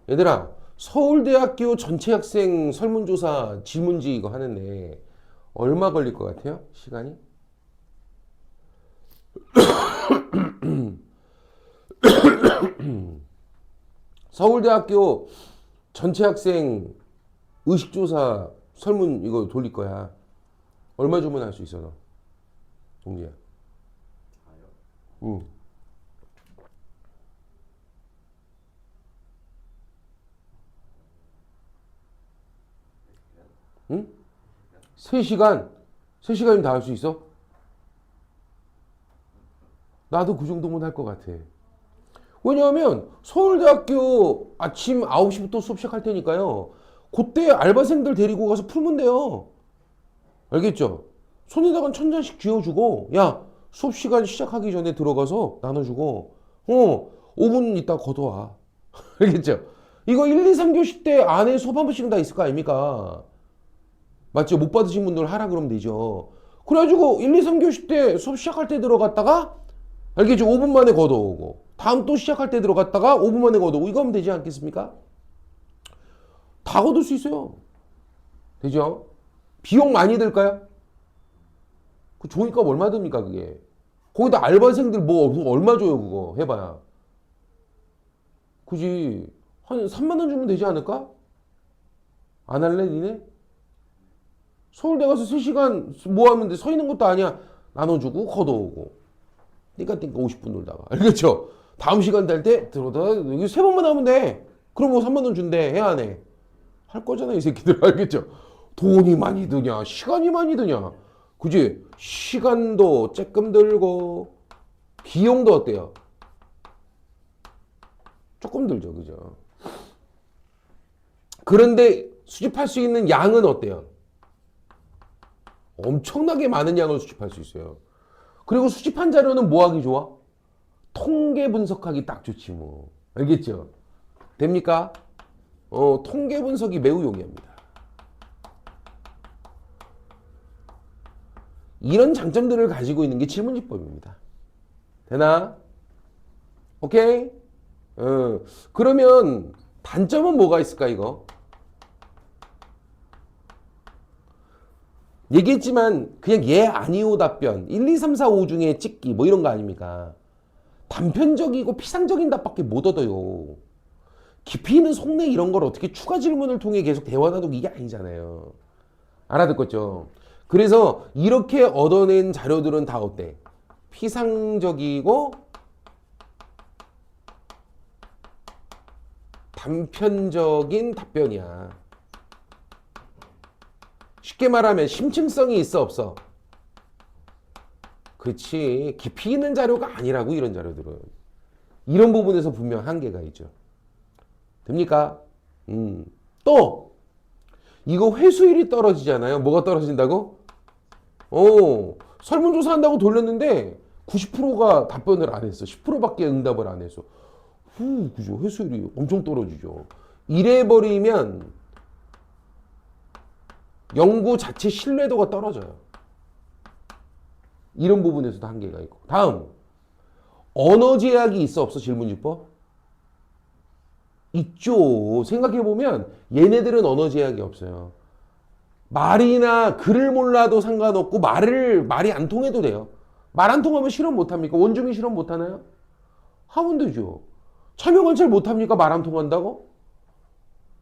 얘들아, 서울대학교 전체 학생 설문조사 질문지 이거 하는데 얼마 걸릴 것 같아요? 시간이? 서울대학교 전체 학생 의식조사 설문 이거 돌릴 거야. 얼마 주문할 수 있어 너? 동지야. 응. 응? 3시간? 3시간이면 다 할 수 있어? 나도 그 정도면 할 것 같아. 왜냐하면 서울대학교 아침 9시부터 수업 시작할 테니까요. 그때 알바생들 데리고 가서 풀면 돼요. 알겠죠? 손에다가 1,000잔씩 쥐어주고 야 수업 시간 시작하기 전에 들어가서 나눠주고 5분 있다 걷어와. 알겠죠? 이거 1, 2, 3교시 때 안에 수업 한 번씩은 다 있을 거 아닙니까? 맞죠? 못 받으신 분들 하라 그러면 되죠. 그래가지고 1, 2, 3교시 때 수업 시작할 때 들어갔다가 알겠죠? 5분 만에 걷어오고 다음 또 시작할 때 들어갔다가 5분 만에 걷어오고 이거 하면 되지 않겠습니까? 다 걷을 수 있어요. 되죠? 비용 많이 들까요? 그 종이값 얼마 듭니까 그게? 거기다 알바생들 뭐 얼마 줘요 그거 해봐야. 그지? 한 3만 원 주면 되지 않을까? 안 할래 니네? 서울대 가서 3시간 뭐 하면 돼? 서 있는 것도 아니야. 나눠주고 걷어오고 띵까띵까 50분 놀다가 알겠죠? 다음 시간 될 때 들어오다가 여기 3번만 하면 돼. 그럼 뭐 3만 원 준대. 해 안 해? 할 거잖아 이 새끼들. 알겠죠? 돈이 많이 드냐, 시간이 많이 드냐. 그지? 시간도 쬐끔 들고, 비용도 어때요? 조금 들죠, 그죠? 그런데 수집할 수 있는 양은 어때요? 엄청나게 많은 양을 수집할 수 있어요. 그리고 수집한 자료는 뭐 하기 좋아? 통계 분석하기 딱 좋지 뭐. 알겠죠? 됩니까? 통계 분석이 매우 용이합니다. 이런 장점들을 가지고 있는 게 질문지법입니다. 되나? 오케이? 그러면 단점은 뭐가 있을까 이거? 얘기했지만 그냥 예 아니오 답변 1, 2, 3, 4, 5 중에 찍기 뭐 이런 거 아닙니까? 단편적이고 피상적인 답밖에 못 얻어요. 깊이 있는 속내 이런 걸 어떻게 추가 질문을 통해 계속 대화 나누기 이게 아니잖아요. 알아듣겠죠? 그래서 이렇게 얻어낸 자료들은 다 어때? 피상적이고 단편적인 답변이야. 쉽게 말하면 심층성이 있어 없어? 그렇지. 깊이 있는 자료가 아니라고 이런 자료들은. 이런 부분에서 분명 한계가 있죠. 됩니까? 또 이거 회수율이 떨어지잖아요. 뭐가 떨어진다고? 설문조사 한다고 돌렸는데 90%가 답변을 안 했어. 10%밖에 응답을 안 했어. 그죠. 회수율이 엄청 떨어지죠. 이래버리면 연구 자체 신뢰도가 떨어져요. 이런 부분에서도 한계가 있고. 다음, 언어 제약이 있어 없어 질문지법? 있죠. 생각해보면 얘네들은 언어 제약이 없어요. 말이나 글을 몰라도 상관없고 말이 안 통해도 돼요. 말 안 통하면 실험 못합니까? 원주민 실험 못하나요? 하면 되죠. 참여관찰 못합니까? 말 안 통한다고?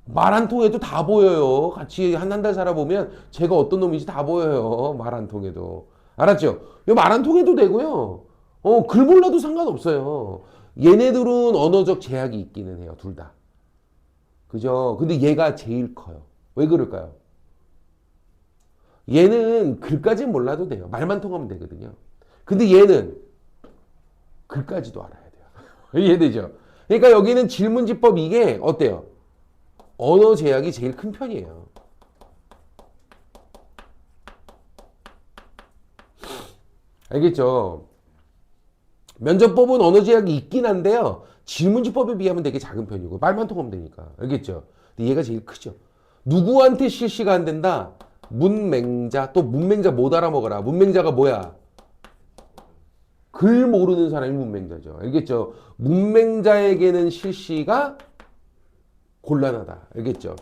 말 안 통해도 다 보여요. 같이 한 달 살아보면 제가 어떤 놈인지 다 보여요. 말 안 통해도. 알았죠? 말 안 통해도 되고요. 글 몰라도 상관없어요. 얘네들은 언어적 제약이 있기는 해요. 둘 다. 그죠? 근데 얘가 제일 커요. 왜 그럴까요? 얘는 글까지 몰라도 돼요. 말만 통하면 되거든요. 근데 얘는 글까지도 알아야 돼요. 이해되죠? 그러니까 여기는 질문지법 이게 어때요? 언어 제약이 제일 큰 편이에요. 알겠죠? 면접법은 언어 제약이 있긴 한데요. 질문지법에 비하면 되게 작은 편이고 말만 통하면 되니까. 알겠죠? 근데 얘가 제일 크죠. 누구한테 실시가 안 된다? 문맹자. 또 문맹자 못 알아먹어라. 문맹자가 뭐야? 글 모르는 사람이 문맹자죠. 알겠죠? 문맹자에게는 실시가 곤란하다. 알겠죠?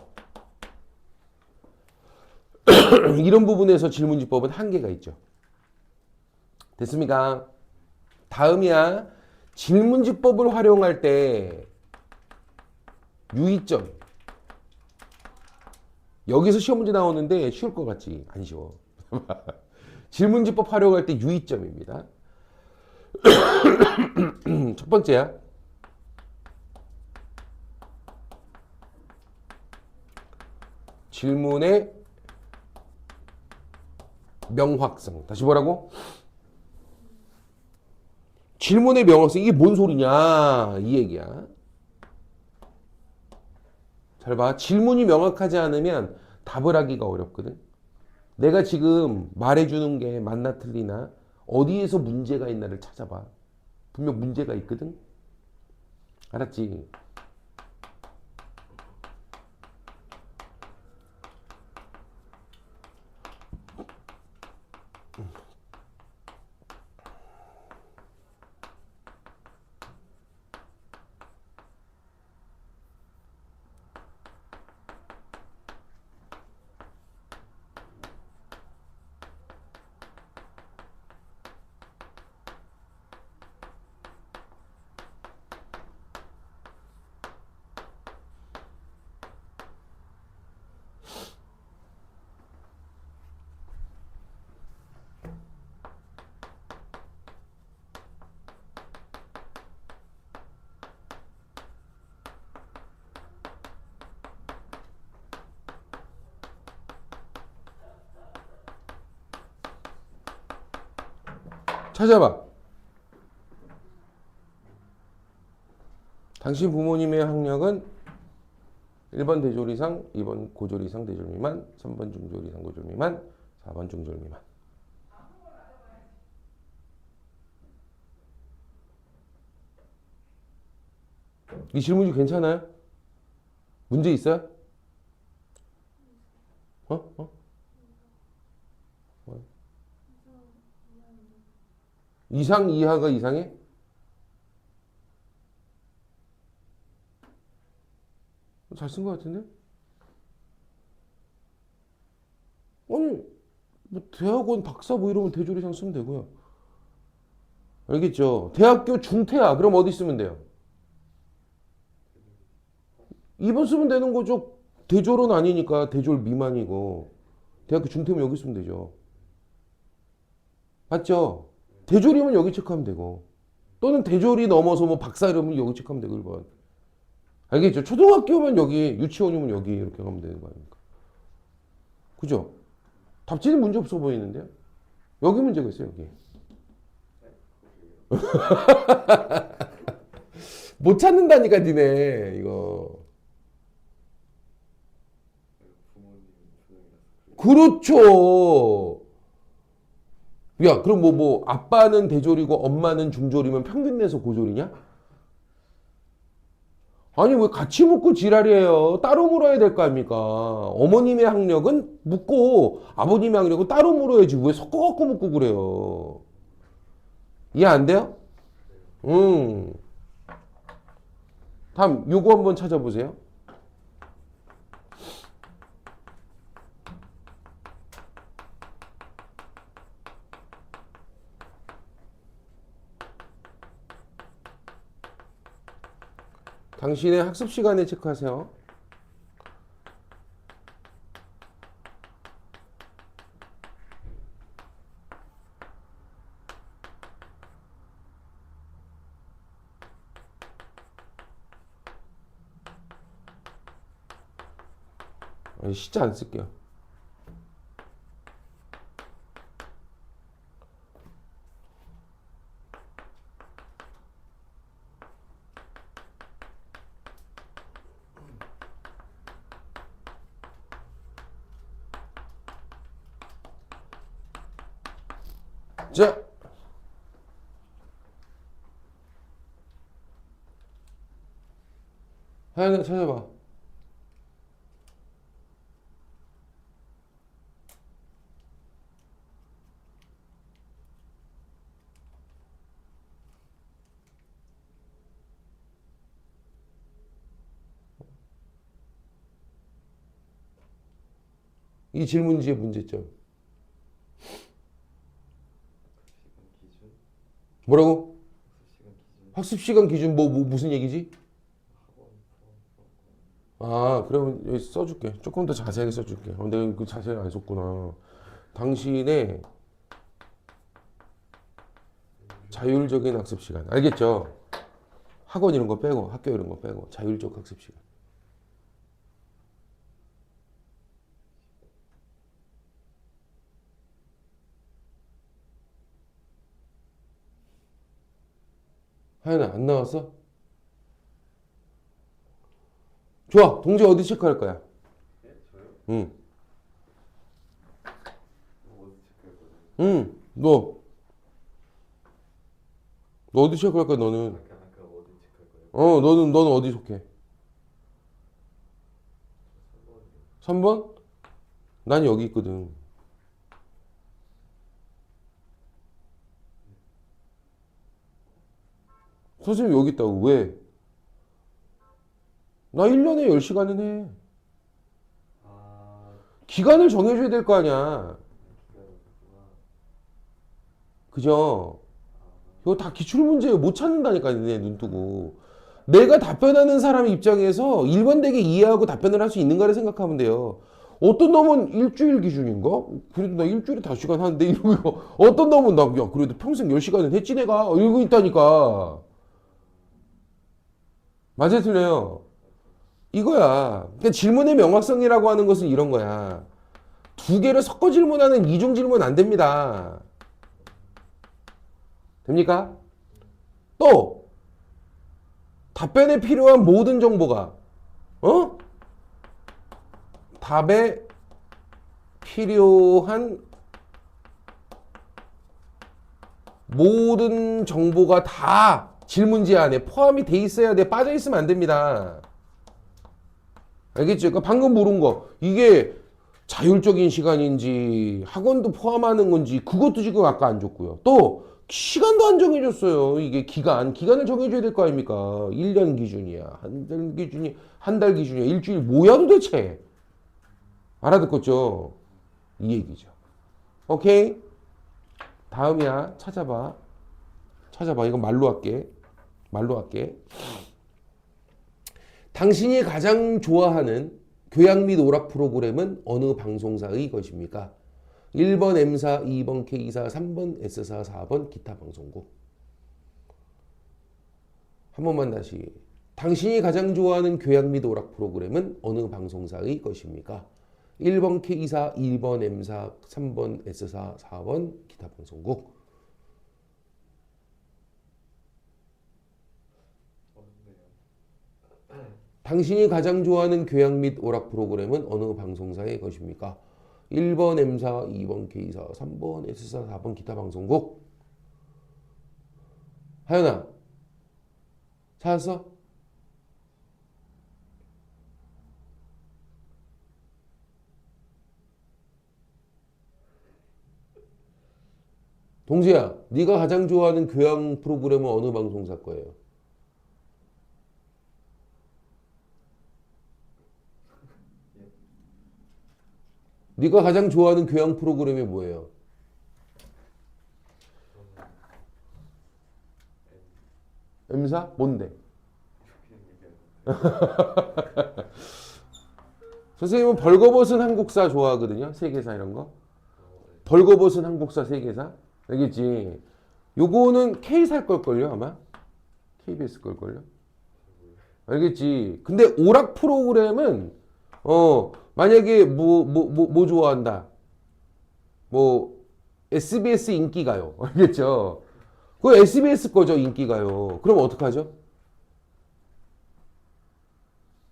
이런 부분에서 질문지법은 한계가 있죠. 됐습니까? 다음이야. 질문지법을 활용할 때 유의점. 여기서 시험 문제 나오는데 쉬울 것 같지? 안 쉬워. 질문지법 활용할 때 유의점입니다. 첫 번째야. 질문의 명확성. 다시 뭐라고? 질문의 명확성. 이게 뭔 소리냐? 이 얘기야. 잘 봐. 질문이 명확하지 않으면 답을 하기가 어렵거든. 내가 지금 말해주는 게 맞나 틀리나 어디에서 문제가 있나를 찾아봐. 분명 문제가 있거든. 알았지? 찾아봐. 당신 부모님의 학력은 1번 대졸 이상, 2번 고졸 이상 대졸 미만, 3번 중졸 이상 고졸 미만, 4번 중졸 미만. 이 질문이 괜찮아요? 문제 있어요? 어? 이상 이하가 이상해? 잘 쓴 것 같은데? 아니 뭐 대학원 박사 뭐 이러면 대졸 이상 쓰면 되고요. 알겠죠? 대학교 중퇴야. 그럼 어디 쓰면 돼요? 2번 쓰면 되는 거죠. 대졸은 아니니까 대졸 미만이고 대학교 중퇴면 여기 쓰면 되죠. 맞죠? 대졸이면 여기 체크하면 되고 또는 대졸이 넘어서 뭐 박사 이러면 여기 체크하면 되고 1번. 알겠죠? 초등학교면 여기, 유치원이면 여기 이렇게 가면 되는 거 아닙니까? 그죠? 답지는 문제 없어 보이는데요? 여기 문제가 있어요, 여기. 못 찾는다니까, 니네, 이거. 그렇죠. 야, 그럼 아빠는 대졸이고 엄마는 중졸이면 평균 내서 고졸이냐? 아니, 왜 같이 묻고 지랄이에요? 따로 물어야 될 거 아닙니까? 어머님의 학력은 묻고 아버님의 학력은 따로 물어야지. 왜 섞어갖고 묻고 그래요? 이해 안 돼요? 음. 다음, 요거 한번 찾아보세요. 당신의 학습 시간에 체크하세요. 시자 안 쓸게요. 자, 하연아 찾아봐. 이 질문지의 문제점. 뭐라고? 학습 시간 기준 무슨 얘기지? 아, 그러면 여기 써줄게. 조금 더 자세하게 써줄게. 내가 그 자세히 안 썼구나. 당신의 자율적인 학습 시간. 알겠죠? 학원 이런 거 빼고, 학교 이런 거 빼고, 자율적 학습 시간. 하연아, 안 나왔어? 좋아. 동재 어디 체크할 거야? 응. 응. 너 어디 체크할 거야, 너는? 너는 어디 속해? 3번? 난 여기 있거든. 선생님 여기 있다고. 왜? 나 1년에 10시간은 해. 기간을 정해줘야 될 거 아니야. 그죠? 이거 다 기출문제예요. 못 찾는다니까, 내 눈 뜨고. 내가 답변하는 사람 입장에서 일관되게 이해하고 답변을 할 수 있는가를 생각하면 돼요. 어떤 놈은 일주일 기준인가? 그래도 나 일주일에 5시간 하는데 이러고 어떤 놈은 야 그래도 평생 10시간은 했지 내가 이러고 있다니까. 맞아요, 틀려요? 이거야. 그러니까 질문의 명확성이라고 하는 것은 이런 거야. 두 개를 섞어 질문하는 이중 질문 안 됩니다. 됩니까? 또 답변에 필요한 모든 정보가 답에 필요한 모든 정보가 다 질문지 안에 포함이 돼 있어야 돼. 빠져 있으면 안 됩니다. 알겠죠? 그러니까 방금 물은 거 이게 자율적인 시간인지 학원도 포함하는 건지 그것도 지금 아까 안 줬고요. 또 시간도 안 정해줬어요. 이게 기간을 정해줘야 될 거 아닙니까? 1년 기준이야. 한 달 기준이야. 일주일 뭐야 도대체? 알아듣겠죠? 이 얘기죠. 오케이? 다음이야. 찾아봐. 이건 말로 할게. 당신이 가장 좋아하는 교양 및 오락 프로그램은 어느 방송사의 것입니까? 1번 M사, 2번 K사, 3번 S사, 4번 기타 방송국. 한 번만 다시. 당신이 가장 좋아하는 교양 및 오락 프로그램은 어느 방송사의 것입니까? 1번 K사, 2번 M사, 3번 S사, 4번 기타 방송국. 당신이 가장 좋아하는 교양 및 오락 프로그램은 어느 방송사의 것입니까? 1번 M사, 2번 K사, 3번 S사, 4번 기타 방송국. 하연아, 찾았어? 동지야, 네가 가장 좋아하는 교양 프로그램은 어느 방송사 거예요? 네가 가장 좋아하는 교양 프로그램이 뭐예요? M사? 뭔데? 선생님은 벌거벗은 한국사 좋아하거든요. 세계사 이런 거. 벌거벗은 한국사 세계사. 알겠지? 요거는 K사일 걸걸요 아마? KBS 걸걸요? 알겠지? 근데 오락 프로그램은 만약에 뭐 좋아한다. 뭐 SBS 인기가요. 알겠죠? 그거 SBS 거죠 인기가요. 그럼 어떡하죠?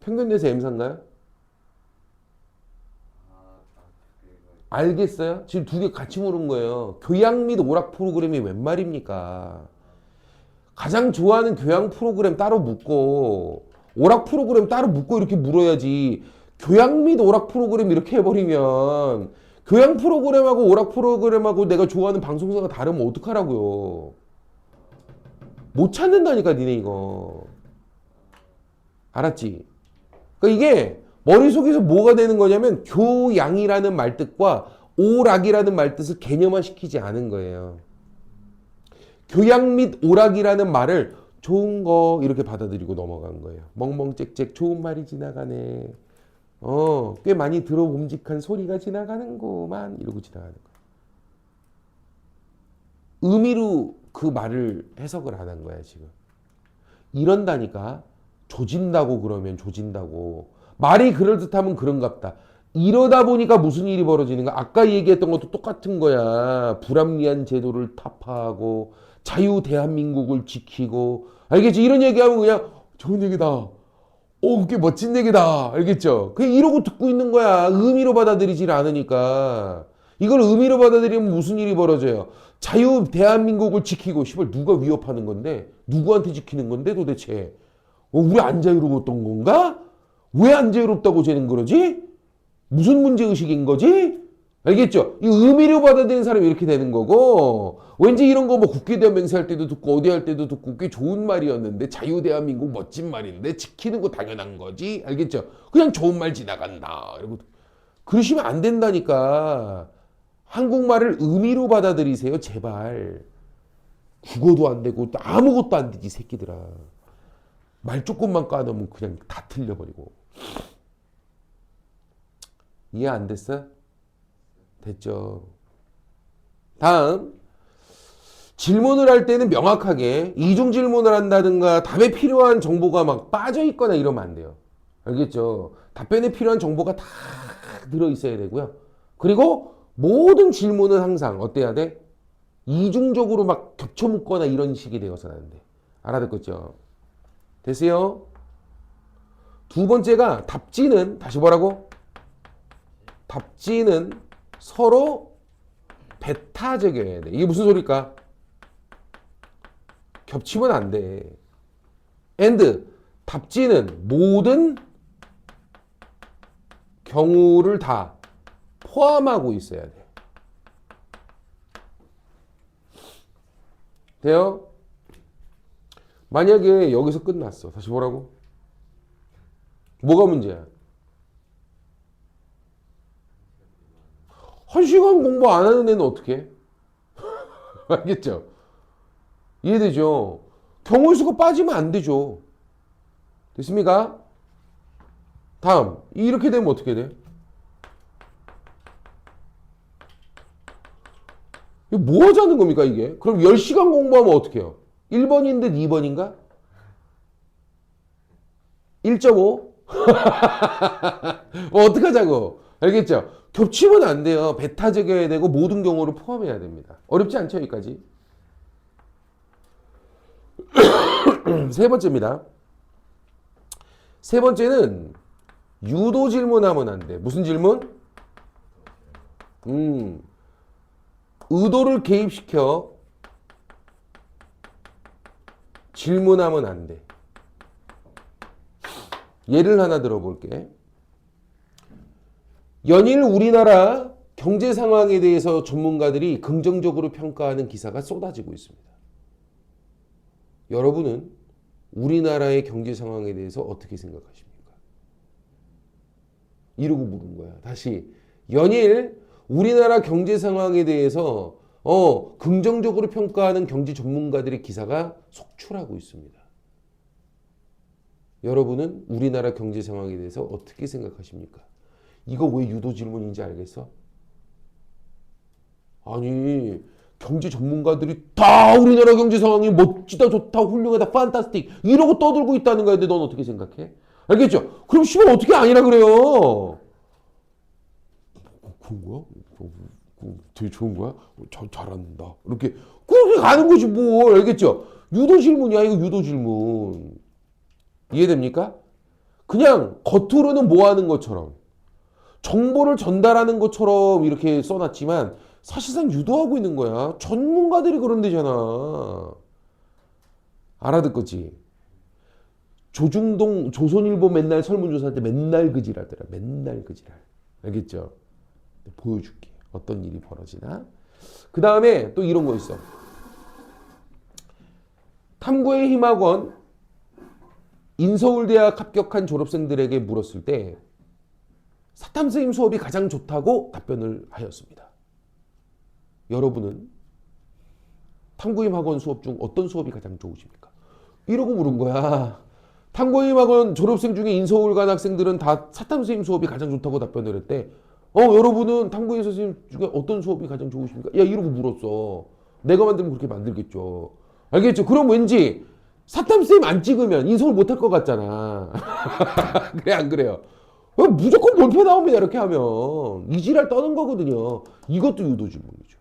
평균 내서 M사인가요? 알겠어요? 지금 두 개 같이 물은 거예요. 교양 및 오락 프로그램이 웬 말입니까? 가장 좋아하는 교양 프로그램 따로 묻고 오락 프로그램 따로 묻고 이렇게 물어야지. 교양 및 오락 프로그램 이렇게 해버리면 교양 프로그램하고 오락 프로그램하고 내가 좋아하는 방송사가 다르면 어떡하라고요. 못 찾는다니까 니네 이거. 알았지? 그러니까 이게 머릿속에서 뭐가 되는 거냐면 교양이라는 말뜻과 오락이라는 말뜻을 개념화 시키지 않은 거예요. 교양 및 오락이라는 말을 좋은 거 이렇게 받아들이고 넘어간 거예요. 멍멍짹짹 좋은 말이 지나가네. 꽤 많이 들어봄직한 소리가 지나가는구만 이러고 지나가는 거예요. 의미로 그 말을 해석을 안 한 거야 지금. 이런다니까. 조진다고 그러면 조진다고. 말이 그럴듯하면 그런갑다. 이러다 보니까 무슨 일이 벌어지는가? 아까 얘기했던 것도 똑같은 거야. 불합리한 제도를 타파하고 자유 대한민국을 지키고. 알겠지? 이런 얘기하면 그냥 좋은 얘기다. 꽤 멋진 얘기다. 알겠죠? 그냥 이러고 듣고 있는 거야. 의미로 받아들이질 않으니까. 이걸 의미로 받아들이면 무슨 일이 벌어져요? 자유 대한민국을 지키고 시발 누가 위협하는 건데? 누구한테 지키는 건데 도대체? 우리 안 자유로웠던 건가? 왜 안 자유롭다고 쟤는 그러지? 무슨 문제의식인 거지? 알겠죠? 이 의미로 받아들이는 사람이 이렇게 되는 거고, 왠지 이런 거 뭐 국회대원 맹세할 때도 듣고 어디 할 때도 듣고 꽤 좋은 말이었는데 자유대한민국 멋진 말인데 지키는 거 당연한 거지? 알겠죠? 그냥 좋은 말 지나간다. 이러고 그러시면 안 된다니까. 한국말을 의미로 받아들이세요, 제발. 국어도 안 되고 아무것도 안 되지, 새끼들아. 말 조금만 까놓으면 그냥 다 틀려버리고. 이해 안 됐어? 됐죠. 다음. 질문을 할 때는 명확하게 이중 질문을 한다든가 답에 필요한 정보가 막 빠져 있거나 이러면 안 돼요. 알겠죠? 답변에 필요한 정보가 다 들어 있어야 되고요. 그리고 모든 질문은 항상 어때야 돼? 이중적으로 막 겹쳐 묶거나 이런 식이 되어서는 안 돼. 알아듣겠죠? 됐어요? 두 번째가 답지는 다시 뭐라고? 답지는 서로 배타적이어야 돼. 이게 무슨 소리일까? 겹치면 안 돼. and 답지는 모든 경우를 다 포함하고 있어야 돼. 돼요? 만약에 여기서 끝났어. 다시 뭐라고? 뭐가 문제야? 1시간 공부 안 하는 애는 어떻게 해? 알겠죠? 이해되죠? 경우의 수가 빠지면 안 되죠. 됐습니까? 다음. 이렇게 되면 어떻게 돼? 이거 뭐 하자는 겁니까, 이게? 그럼 10시간 공부하면 어떻게 해요? 1번인 듯 2번인가? 1.5? 어떡하자고? 알겠죠? 겹치면 안 돼요. 배타적이어야 되고 모든 경우를 포함해야 됩니다. 어렵지 않죠, 여기까지? 세 번째입니다. 세 번째는 유도 질문하면 안 돼. 무슨 질문? 의도를 개입시켜 질문하면 안 돼. 예를 하나 들어볼게. 연일 우리나라 경제 상황에 대해서 전문가들이 긍정적으로 평가하는 기사가 쏟아지고 있습니다. 여러분은 우리나라의 경제 상황에 대해서 어떻게 생각하십니까? 이러고 물은 거야. 다시. 연일 우리나라 경제 상황에 대해서 긍정적으로 평가하는 경제 전문가들의 기사가 속출하고 있습니다. 여러분은 우리나라 경제 상황에 대해서 어떻게 생각하십니까? 이거 왜 유도 질문인지 알겠어? 아니, 경제 전문가들이 다 우리나라 경제 상황이 멋지다, 좋다, 훌륭하다, 판타스틱 이러고 떠들고 있다는 거야. 근데 넌 어떻게 생각해? 알겠죠? 그럼 씨발 어떻게 아니라 그래요? 그런 거야? 되게 좋은 거야? 잘한다. 이렇게 그렇게 가는 거지 뭘. 알겠죠? 유도 질문이야. 이거 유도 질문. 이해됩니까? 그냥 겉으로는 뭐 하는 것처럼 정보를 전달하는 것처럼 이렇게 써놨지만 사실상 유도하고 있는 거야. 전문가들이 그런 데잖아. 알아듣겠지? 조중동 조선일보 맨날 설문조사할 때 맨날 그지랄더라. 맨날 그지랄. 알겠죠? 보여줄게. 어떤 일이 벌어지나. 그 다음에 또 이런 거 있어. 탐구의 힘학원 인서울대학 합격한 졸업생들에게 물었을 때 사탐선생님 수업이 가장 좋다고 답변을 하였습니다. 여러분은 탐구임학원 수업 중 어떤 수업이 가장 좋으십니까? 이러고 물은 거야. 탐구임학원 졸업생 중에 인서울간 학생들은 다 사탐선생님 수업이 가장 좋다고 답변을 했대. 여러분은 탐구임 선생님 중에 어떤 수업이 가장 좋으십니까? 야, 이러고 물었어. 내가 만들면 그렇게 만들겠죠. 알겠죠? 그럼 왠지 사탐선생님 안 찍으면 인서울 못할 것 같잖아. 그래, 안 그래요? 무조건 볼펜 나옵니다. 이렇게 하면 이지랄 떠는 거거든요. 이것도 유도 질문이죠.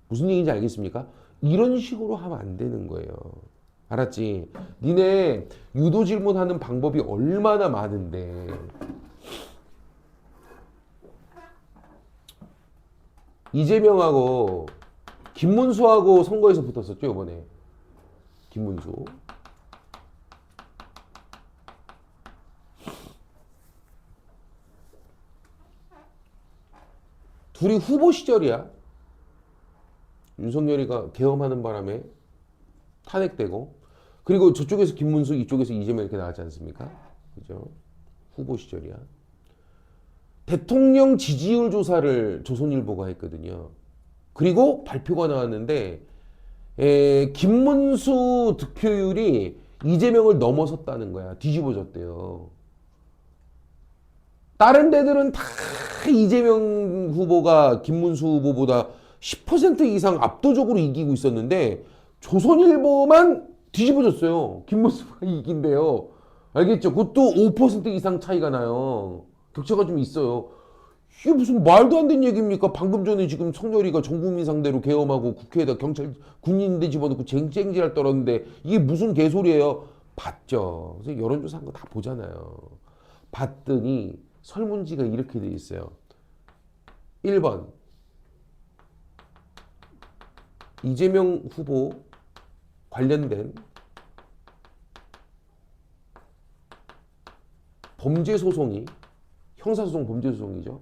무슨 얘기인지 알겠습니까? 이런 식으로 하면 안 되는 거예요. 알았지? 니네 유도 질문하는 방법이 얼마나 많은데 이재명하고 김문수하고 선거에서 붙었었죠, 이번에. 김문수. 둘이 후보 시절이야. 윤석열이가 계엄하는 바람에 탄핵되고, 그리고 저쪽에서 김문수, 이쪽에서 이재명 이렇게 나왔지 않습니까? 그죠? 후보 시절이야. 대통령 지지율 조사를 조선일보가 했거든요. 그리고 발표가 나왔는데, 김문수 득표율이 이재명을 넘어섰다는 거야. 뒤집어졌대요. 다른 데들은 다 이재명 후보가 김문수 후보보다 10% 이상 압도적으로 이기고 있었는데 조선일보만 뒤집어졌어요. 김문수가 이긴대요. 알겠죠? 그것도 5% 이상 차이가 나요. 격차가 좀 있어요. 이게 무슨 말도 안 되는 얘기입니까? 방금 전에 지금 성렬이가 전 국민 상대로 계엄하고 국회에다 경찰 군인대 집어넣고 쟁쟁질할 떨었는데 이게 무슨 개소리예요? 봤죠. 그래서 여론조사 한 거 다 보잖아요. 봤더니 설문지가 이렇게 돼 있어요. 1번 이재명 후보 관련된 범죄 소송이 형사소송 범죄 소송이죠.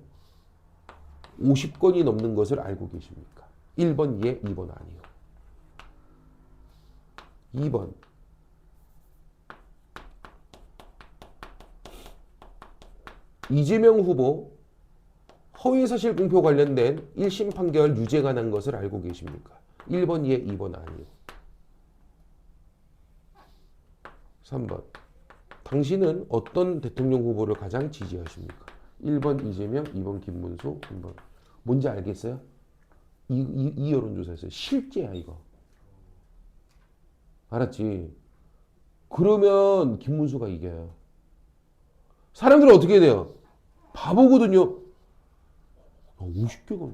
50건이 넘는 것을 알고 계십니까? 1번 예, 2번 아니요. 2번 이재명 후보 허위사실 공표 관련된 1심 판결 유죄가 난 것을 알고 계십니까? 1번 예, 2번 아니요. 3번 당신은 어떤 대통령 후보를 가장 지지하십니까? 1번 이재명, 2번 김문수, 3번 뭔지 알겠어요? 이 여론조사에서 실제야 이거. 알았지? 그러면 김문수가 이겨요. 사람들은 어떻게 돼요? 바보거든요. 50개가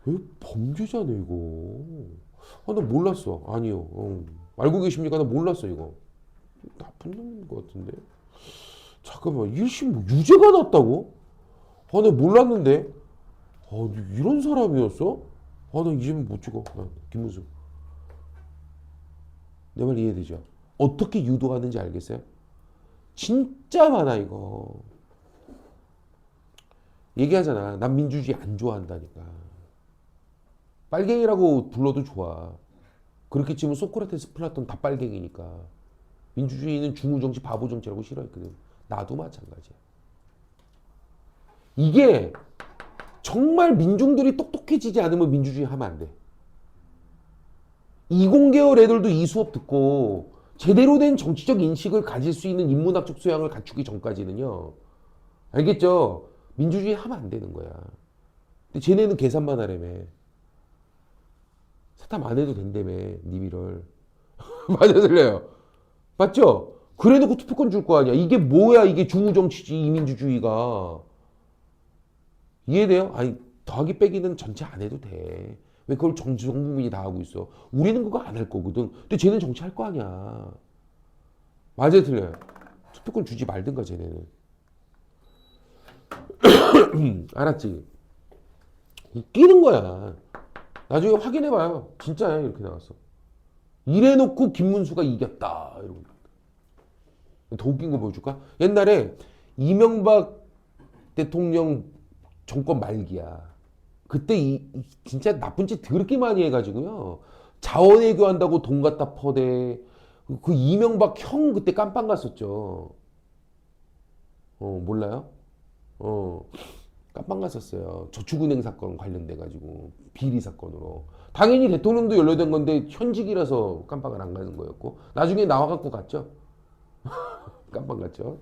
왜 범죄자네 이거. 나 몰랐어. 아니요. 알고 계십니까? 나 몰랐어 이거. 나쁜 놈인 것 같은데. 잠깐만 1심 뭐 유죄가 났다고? 나 몰랐는데. 이런 사람이었어? 나 이제는 못 찍어. 김문수. 내 말 이해되죠? 어떻게 유도하는지 알겠어요? 진짜 많아 이거. 얘기하잖아. 난 민주주의 안 좋아한다니까. 빨갱이라고 불러도 좋아. 그렇게 치면 소크라테스, 플라톤 다 빨갱이니까. 민주주의는 중우정치, 바보정치라고 싫어했거든. 나도 마찬가지야. 이게 정말 민중들이 똑똑해지지 않으면 민주주의 하면 안 돼. 20개월 애들도 이 수업 듣고 제대로 된 정치적 인식을 가질 수 있는 인문학적 소양을 갖추기 전까지는요. 알겠죠? 민주주의 하면 안 되는 거야. 근데 쟤네는 계산만 하려며. 사탐 안 해도 된다며, 니미를. 맞아, 틀려요. 맞죠? 그래 놓고 투표권 줄 거 아니야. 이게 뭐야, 이게 중우정치지, 이민주주의가. 이해돼요? 아니, 더하기 빼기는 전체 안 해도 돼. 왜 그걸 전 국민이 다 하고 있어? 우리는 그거 안 할 거거든. 근데 쟤는 정치할 거 아니야. 맞아요, 틀려요? 투표권 주지 말든가, 쟤네는. 알았지? 웃기는 거야. 나중에 확인해봐요. 진짜야, 이렇게 나왔어. 이래놓고 김문수가 이겼다. 이러고. 더 웃긴 거 보여줄까? 옛날에 이명박 대통령 정권 말기야. 그때 진짜 나쁜 짓 더럽게 많이 해가지고요. 자원외교 한다고 돈 갖다 퍼대. 그 이명박 형 그때 깜빵 갔었죠. 몰라요? 깜빵 갔었어요. 저축은행 사건 관련돼가지고 비리 사건으로. 당연히 대통령도 연루된 건데 현직이라서 깜빵을 안 가는 거였고 나중에 나와갖고 갔죠. 깜빵 갔죠.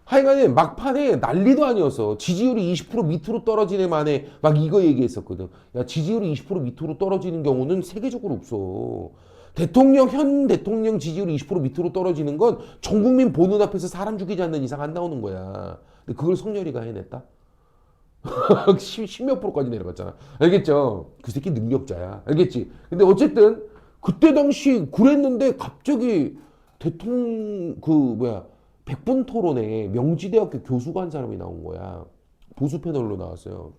하여간에 막판에 난리도 아니었어. 지지율이 20% 밑으로 떨어지네 만에 막 이거 얘기했었거든. 야, 지지율이 20% 밑으로 떨어지는 경우는 세계적으로 없어. 현 대통령 지지율이 20% 밑으로 떨어지는 건 전 국민 보는 앞에서 사람 죽이지 않는 이상 안 나오는 거야. 근데 그걸 성렬이가 해냈다? 10몇 프로까지 내려갔잖아. 알겠죠? 그 새끼 능력자야. 알겠지? 근데 어쨌든 그때 당시 그랬는데 갑자기 백분 토론에 명지대학교 교수가 한 사람이 나온 거야. 보수 패널로 나왔어요.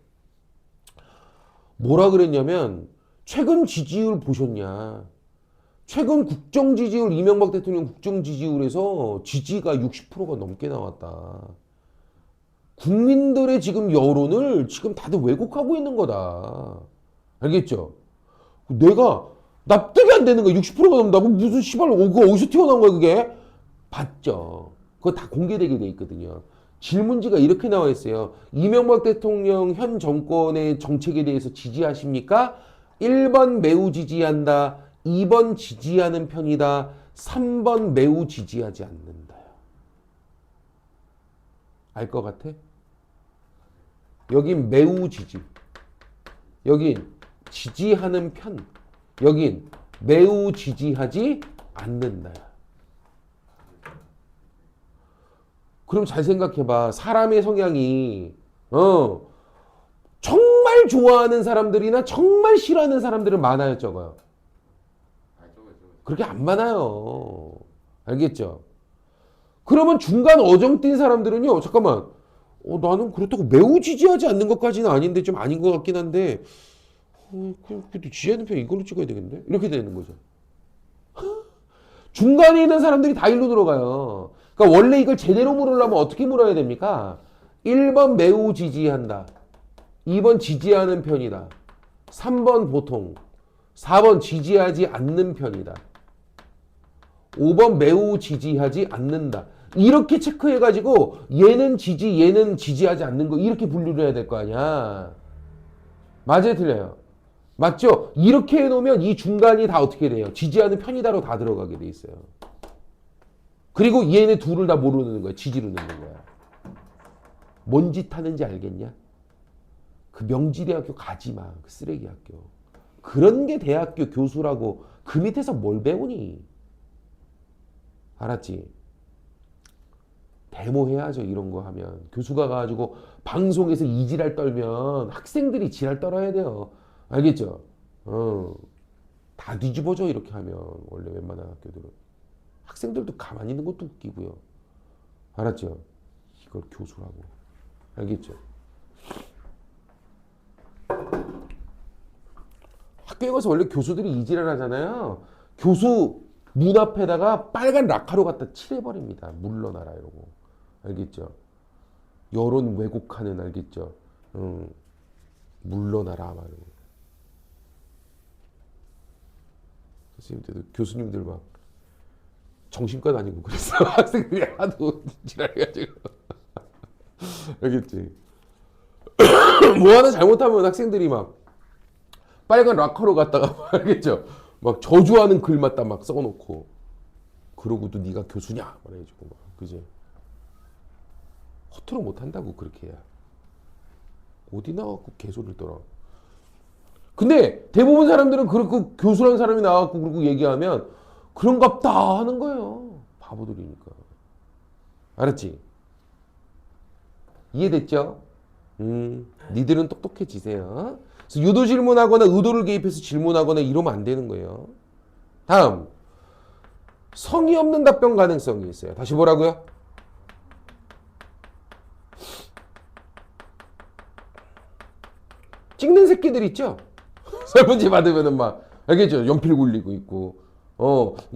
뭐라 그랬냐면 최근 지지율 보셨냐? 최근 국정 지지율 이명박 대통령 국정 지지율에서 지지가 60%가 넘게 나왔다. 국민들의 지금 여론을 지금 다들 왜곡하고 있는 거다. 알겠죠? 내가 납득이 안 되는 거야. 60%가 넘는다고? 무슨 씨발 그거 어디서 튀어나온 거야 그게? 봤죠. 그거 다 공개되게 돼 있거든요. 질문지가 이렇게 나와 있어요. 이명박 대통령 현 정권의 정책에 대해서 지지하십니까? 1번 매우 지지한다. 2번 지지하는 편이다. 3번 매우 지지하지 않는다. 알 것 같아? 여긴 매우 지지. 여긴 지지하는 편. 여긴 매우 지지하지 않는다. 그럼 잘 생각해봐. 사람의 성향이 어, 정말 좋아하는 사람들이나 정말 싫어하는 사람들은 많아요, 적어요? 그렇게 안 많아요. 알겠죠? 그러면 중간 어정 뛴 사람들은요, 잠깐만, 나는 그렇다고 매우 지지하지 않는 것까지는 아닌데 좀 아닌 것 같긴 한데, 그래도 지지하는 편 이걸로 찍어야 되겠는데? 이렇게 되는 거죠. 중간에 있는 사람들이 다 일로 들어가요. 그러니까 원래 이걸 제대로 물으려면 어떻게 물어야 됩니까? 1번 매우 지지한다. 2번 지지하는 편이다. 3번 보통. 4번 지지하지 않는 편이다. 5번 매우 지지하지 않는다. 이렇게 체크해가지고 얘는 지지, 얘는 지지하지 않는 거 이렇게 분류를 해야 될 거 아니야. 맞아요, 틀려요? 맞죠? 이렇게 해놓으면 이 중간이 다 어떻게 돼요? 지지하는 편이다로 다 들어가게 돼 있어요. 그리고 얘네 둘을 다 뭐로 넣는 거야? 지지로 넣는 거야. 뭔 짓 하는지 알겠냐? 그 명지대학교 가지 마. 그 쓰레기 학교. 그런 게 대학교 교수라고 그 밑에서 뭘 배우니? 알았지? 데모해야죠. 이런 거 하면. 교수가 가가지고 방송에서 이 지랄 떨면 학생들이 지랄 떨어야 돼요. 알겠죠? 다 뒤집어져 이렇게 하면 원래 웬만한 학교들은. 학생들도 가만히 있는 것도 웃기고요. 알았죠? 이걸 교수라고. 알겠죠? 학교에 가서 원래 교수들이 이 지랄 하잖아요. 교수 문 앞에다가 빨간 라카로 갖다 칠해버립니다. 물러나라 이러고. 알겠죠? 여론 왜곡하는 알겠죠? 물러나라 말이고. 선생님들도 교수님들 막 정신과 다니고 그랬어. 학생들이 하도 지랄해가지고. 알겠지? 뭐 하나 잘못하면 학생들이 막 빨간 락커로 갖다가 알겠죠? 막 저주하는 글만 막 써놓고 그러고도 네가 교수냐 말해가지고 막 그지? 허투루 못한다고 그렇게 해야. 어디 나와갖고 개소리를 떨어. 근데 대부분 사람들은 그렇고 교수라는 사람이 나와갖고 그러고 얘기하면 그런갑다 하는 거예요. 바보들이니까. 알았지? 이해됐죠? 니들은 똑똑해지세요. 그래서 유도 질문하거나 의도를 개입해서 질문하거나 이러면 안 되는 거예요. 다음. 성의 없는 답변 가능성이 있어요. 다시 뭐라고요? 찍는 새끼들 있죠? 설문지 받으면은 막, 알겠죠? 연필 굴리고 있고,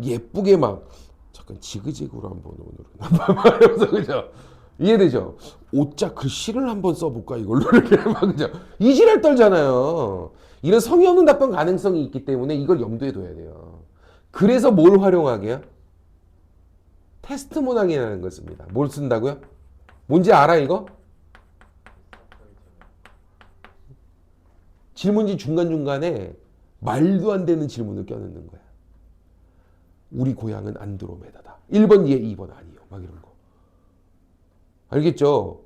예쁘게 막, 잠깐 지그재그로 한번 오늘은. 이러면서, 그죠? 이해되죠? 오자 글씨를 한번 써볼까, 이걸로. 이렇게 막, 그죠? 이지랄 떨잖아요. 이런 성의 없는 답변 가능성이 있기 때문에 이걸 염두에 둬야 돼요. 그래서 뭘 활용하게요? 테스트 문항이라는 걸 씁니다. 뭘 쓴다고요? 뭔지 알아, 이거? 질문지 중간중간에 말도 안 되는 질문을 껴넣는 거야. 우리 고향은 안드로메다다. 1번 예, 2번 아니요. 막 이런 거. 알겠죠?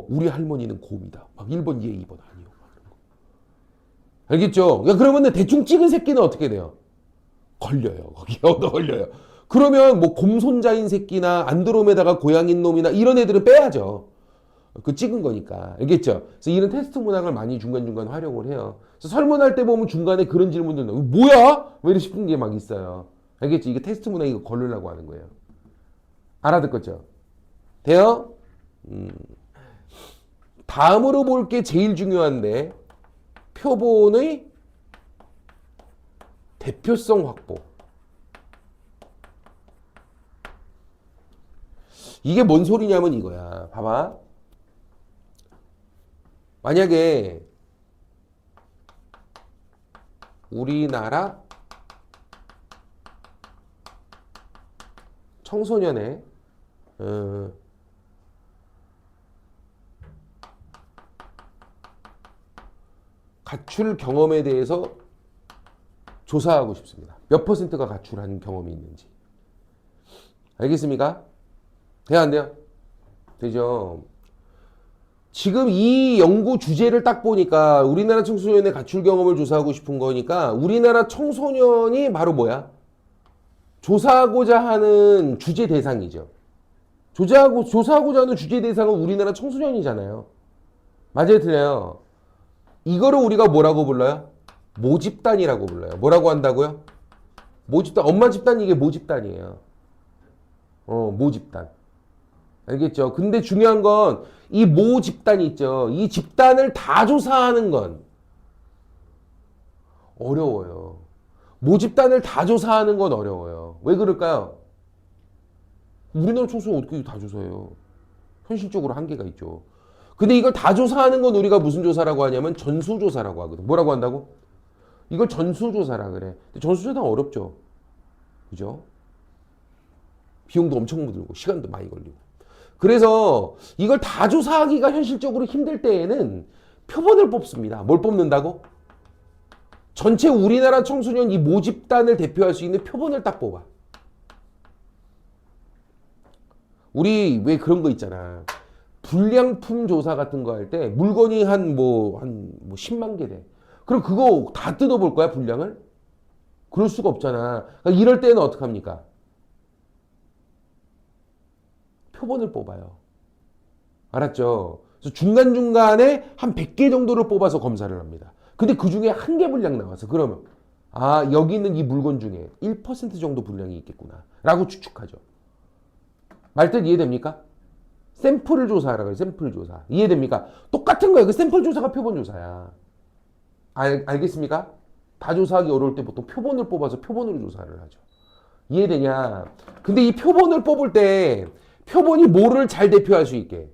우리 할머니는 곰이다. 막 1번 예, 2번 아니요. 막 이런 거. 알겠죠? 그러면 대충 찍은 새끼는 어떻게 돼요? 걸려요. 거기 얻어 걸려요. 그러면 뭐 곰손자인 새끼나 안드로메다가 고향인 놈이나 이런 애들은 빼야죠. 그 찍은 거니까. 알겠죠? 그래서 이런 테스트 문항을 많이 중간중간 활용을 해요. 그래서 설문할 때 보면 중간에 그런 질문들 나오고 뭐야? 왜 이래 싶은 게 막 있어요. 알겠지? 이게 테스트 문항 이거 걸으려고 하는 거예요. 알아듣겠죠? 돼요? 다음으로 볼 게 제일 중요한데 표본의 대표성 확보. 이게 뭔 소리냐면 이거야. 봐봐. 만약에 우리나라 청소년의 가출 경험에 대해서 조사하고 싶습니다. 몇 퍼센트가 가출한 경험이 있는지. 알겠습니까? 돼요, 안 돼요? 되죠? 지금 이 연구 주제를 딱 보니까 우리나라 청소년의 가출 경험을 조사하고 싶은 거니까 우리나라 청소년이 바로 뭐야? 조사하고자 하는 주제 대상이죠. 조사하고자 하는 주제 대상은 우리나라 청소년이잖아요. 맞아요, 틀려요? 이거를 우리가 뭐라고 불러요? 모집단이라고 불러요. 뭐라고 한다고요? 모집단. 엄마 집단 이게 모집단이에요. 모집단. 알겠죠? 근데 중요한 건 이 모집단이 있죠. 이 집단을 다 조사하는 건 어려워요. 모집단을 다 조사하는 건 어려워요. 왜 그럴까요? 우리나라 총수는 어떻게 다 조사해요? 현실적으로 한계가 있죠. 근데 이걸 다 조사하는 건 우리가 무슨 조사라고 하냐면 전수조사라고 하거든. 뭐라고 한다고? 이걸 전수조사라 그래. 근데 전수조사는 어렵죠. 그죠? 비용도 엄청 들고 시간도 많이 걸리고. 그래서 이걸 다 조사하기가 현실적으로 힘들 때에는 표본을 뽑습니다. 뭘 뽑는다고? 전체 우리나라 청소년 이 모집단을 대표할 수 있는 표본을 딱 뽑아. 우리 왜 그런 거 있잖아. 불량품 조사 같은 거 할 때 물건이 한 10만 개 돼. 그럼 그거 다 뜯어볼 거야, 분량을? 그럴 수가 없잖아. 그러니까 이럴 때는 어떡합니까? 표본을 뽑아요. 알았죠? 그래서 중간중간에 한 100개 정도를 뽑아서 검사를 합니다. 근데 그 중에 한 개 분량 나와서 그러면 아, 여기 있는 이 물건 중에 1% 정도 분량이 있겠구나. 라고 추측하죠. 말뜻 이해됩니까? 샘플을 조사하라고 해요. 샘플 조사. 이해됩니까? 똑같은 거예요. 그 샘플 조사가 표본 조사야. 알겠습니까? 다 조사하기 어려울 때 보통 표본을 뽑아서 표본으로 조사를 하죠. 이해되냐? 근데 이 표본을 뽑을 때 표본이 뭐를 잘 대표할 수 있게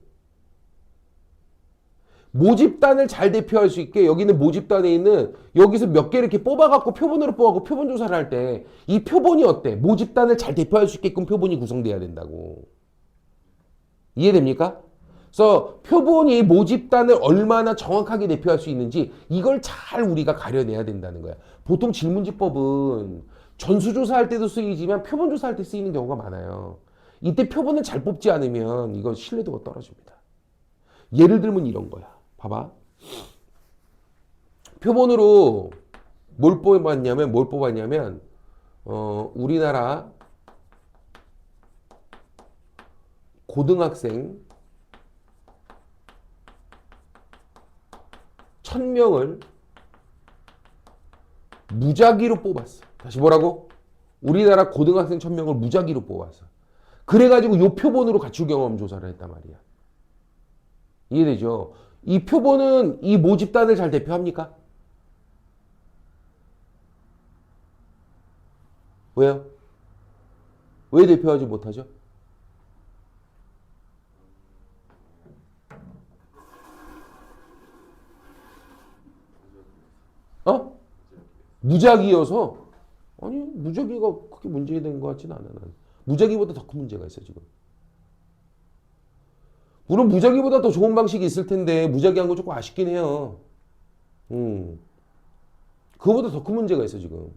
모집단을 잘 대표할 수 있게 여기는 모집단에 있는 여기서 몇 개 이렇게 뽑아갖고 표본으로 뽑아갖고 표본 조사를 할 때 이 표본이 어때? 모집단을 잘 대표할 수 있게끔 표본이 구성돼야 된다고. 이해됩니까? 그래서 표본이 모집단을 얼마나 정확하게 대표할 수 있는지 이걸 잘 우리가 가려내야 된다는 거야. 보통 질문지법은 전수조사할 때도 쓰이지만 표본조사할 때 쓰이는 경우가 많아요. 이때 표본을 잘 뽑지 않으면 이거 신뢰도가 떨어집니다. 예를 들면 이런 거야. 봐봐. 표본으로 뭘 뽑았냐면 우리나라 고등학생 1000명을 무작위로 뽑았어. 다시 뭐라고? 우리나라 고등학생 1000명을 무작위로 뽑았어. 그래가지고 요 표본으로 가출 경험 조사를 했단 말이야. 이해되죠? 이 표본은 이 모집단을 잘 대표합니까? 왜요? 왜 대표하지 못하죠? 어? 무작위여서? 아니, 무작위가 크게 문제된 것 같지는 않아. 나는. 무작위보다 더 큰 문제가 있어, 지금. 물론 무작위보다 더 좋은 방식이 있을 텐데, 무작위한 거 조금 아쉽긴 해요. 그거보다 더 큰 문제가 있어, 지금.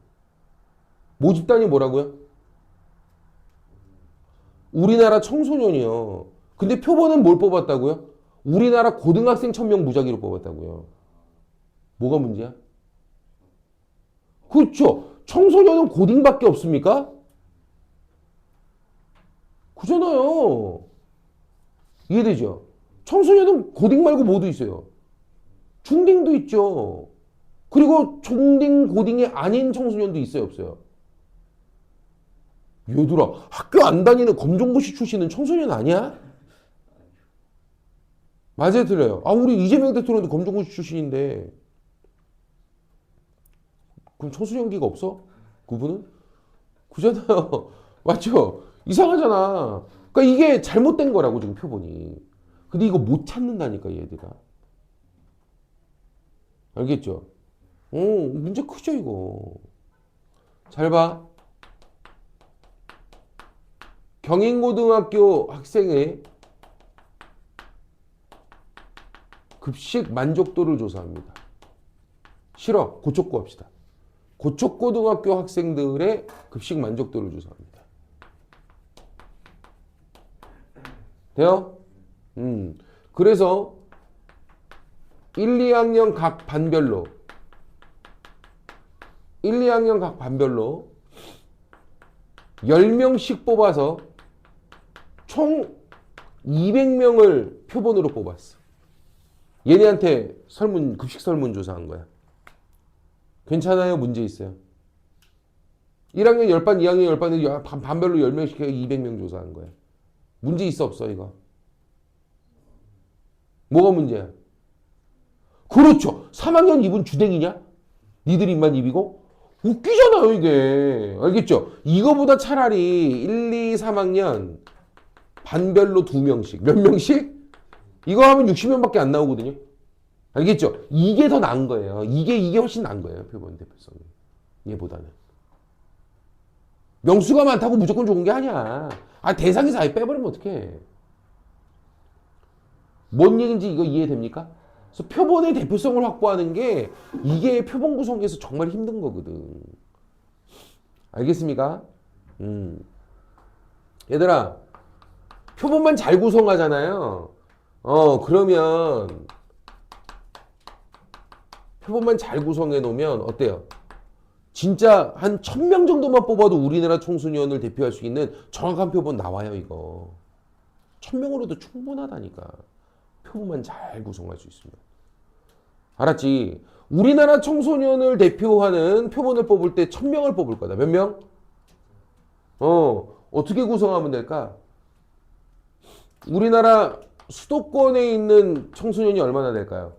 모집단이 뭐라고요? 우리나라 청소년이요. 근데 표본은 뭘 뽑았다고요? 우리나라 고등학생 1000명 무작위로 뽑았다고요. 뭐가 문제야? 그렇죠. 청소년은 고딩밖에 없습니까? 그잖아요. 이해되죠? 청소년은 고딩 말고 뭐도 있어요. 중딩도 있죠. 그리고 중딩, 고딩이 아닌 청소년도 있어요, 없어요? 얘들아, 학교 안 다니는 검정고시 출신은 청소년 아니야? 맞아요, 틀려요? 아, 우리 이재명 대통령도 검정고시 출신인데, 그럼 청소년기가 없어? 그분은? 그잖아요. 맞죠? 이상하잖아. 그러니까 이게 잘못된 거라고, 지금 표본이. 근데 이거 못 찾는다니까, 얘들아. 알겠죠? 문제 크죠, 이거. 잘 봐. 경인고등학교 학생의 급식 만족도를 조사합니다. 싫어. 고척고 합시다. 고척고등학교 학생들의 급식 만족도를 조사합니다. 돼요? 그래서 1, 2학년 각 반별로 10명씩 뽑아서 총 200명을 표본으로 뽑았어. 얘네한테 급식 설문조사 한 거야. 괜찮아요? 문제 있어요? 1학년 10반, 2학년 10반에 반별로 10명씩 해 200명 조사한 거야. 문제 있어 없어 이거? 뭐가 문제야? 그렇죠. 3학년 입은 주댕이냐? 니들 입만 입이고? 웃기잖아요 이게. 알겠죠? 이거보다 차라리 1, 2, 3학년 반별로 2명씩. 몇 명씩? 이거 하면 60명밖에 안 나오거든요. 알겠죠? 이게 더 나은 거예요. 이게 훨씬 나은 거예요. 표본 대표성이. 얘보다는. 명수가 많다고 무조건 좋은 게 아니야. 대상에서 아예 빼버리면 어떡해. 뭔 얘기인지 이거 이해됩니까? 그래서 표본의 대표성을 확보하는 게 이게 표본 구성에서 정말 힘든 거거든. 알겠습니까? 얘들아, 표본만 잘 구성하잖아요. 그러면 표본만 잘 구성해 놓으면 어때요? 진짜 한 1000명 정도만 뽑아도 우리나라 청소년을 대표할 수 있는 정확한 표본 나와요, 이거. 1000명으로도 충분하다니까. 표본만 잘 구성할 수 있으면. 알았지? 우리나라 청소년을 대표하는 표본을 뽑을 때 1000명을 뽑을 거다. 몇 명? 어떻게 구성하면 될까? 우리나라 수도권에 있는 청소년이 얼마나 될까요?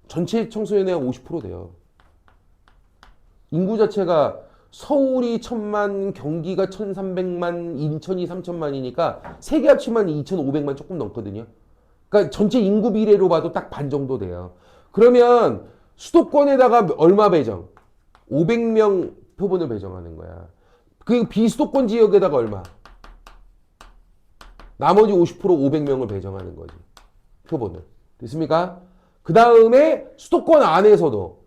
전체 청소년의 한 50% 돼요. 인구 자체가 서울이 1000만, 경기가 1300만, 인천이 3000만이니까 세 개 합치면 2500만 조금 넘거든요. 그러니까 전체 인구 비례로 봐도 딱 반 정도 돼요. 그러면 수도권에다가 얼마 배정? 500명 표본을 배정하는 거야. 그 비수도권 지역에다가 얼마? 나머지 50% 500명을 배정하는 거지. 표본을. 됐습니까? 그 다음에 수도권 안에서도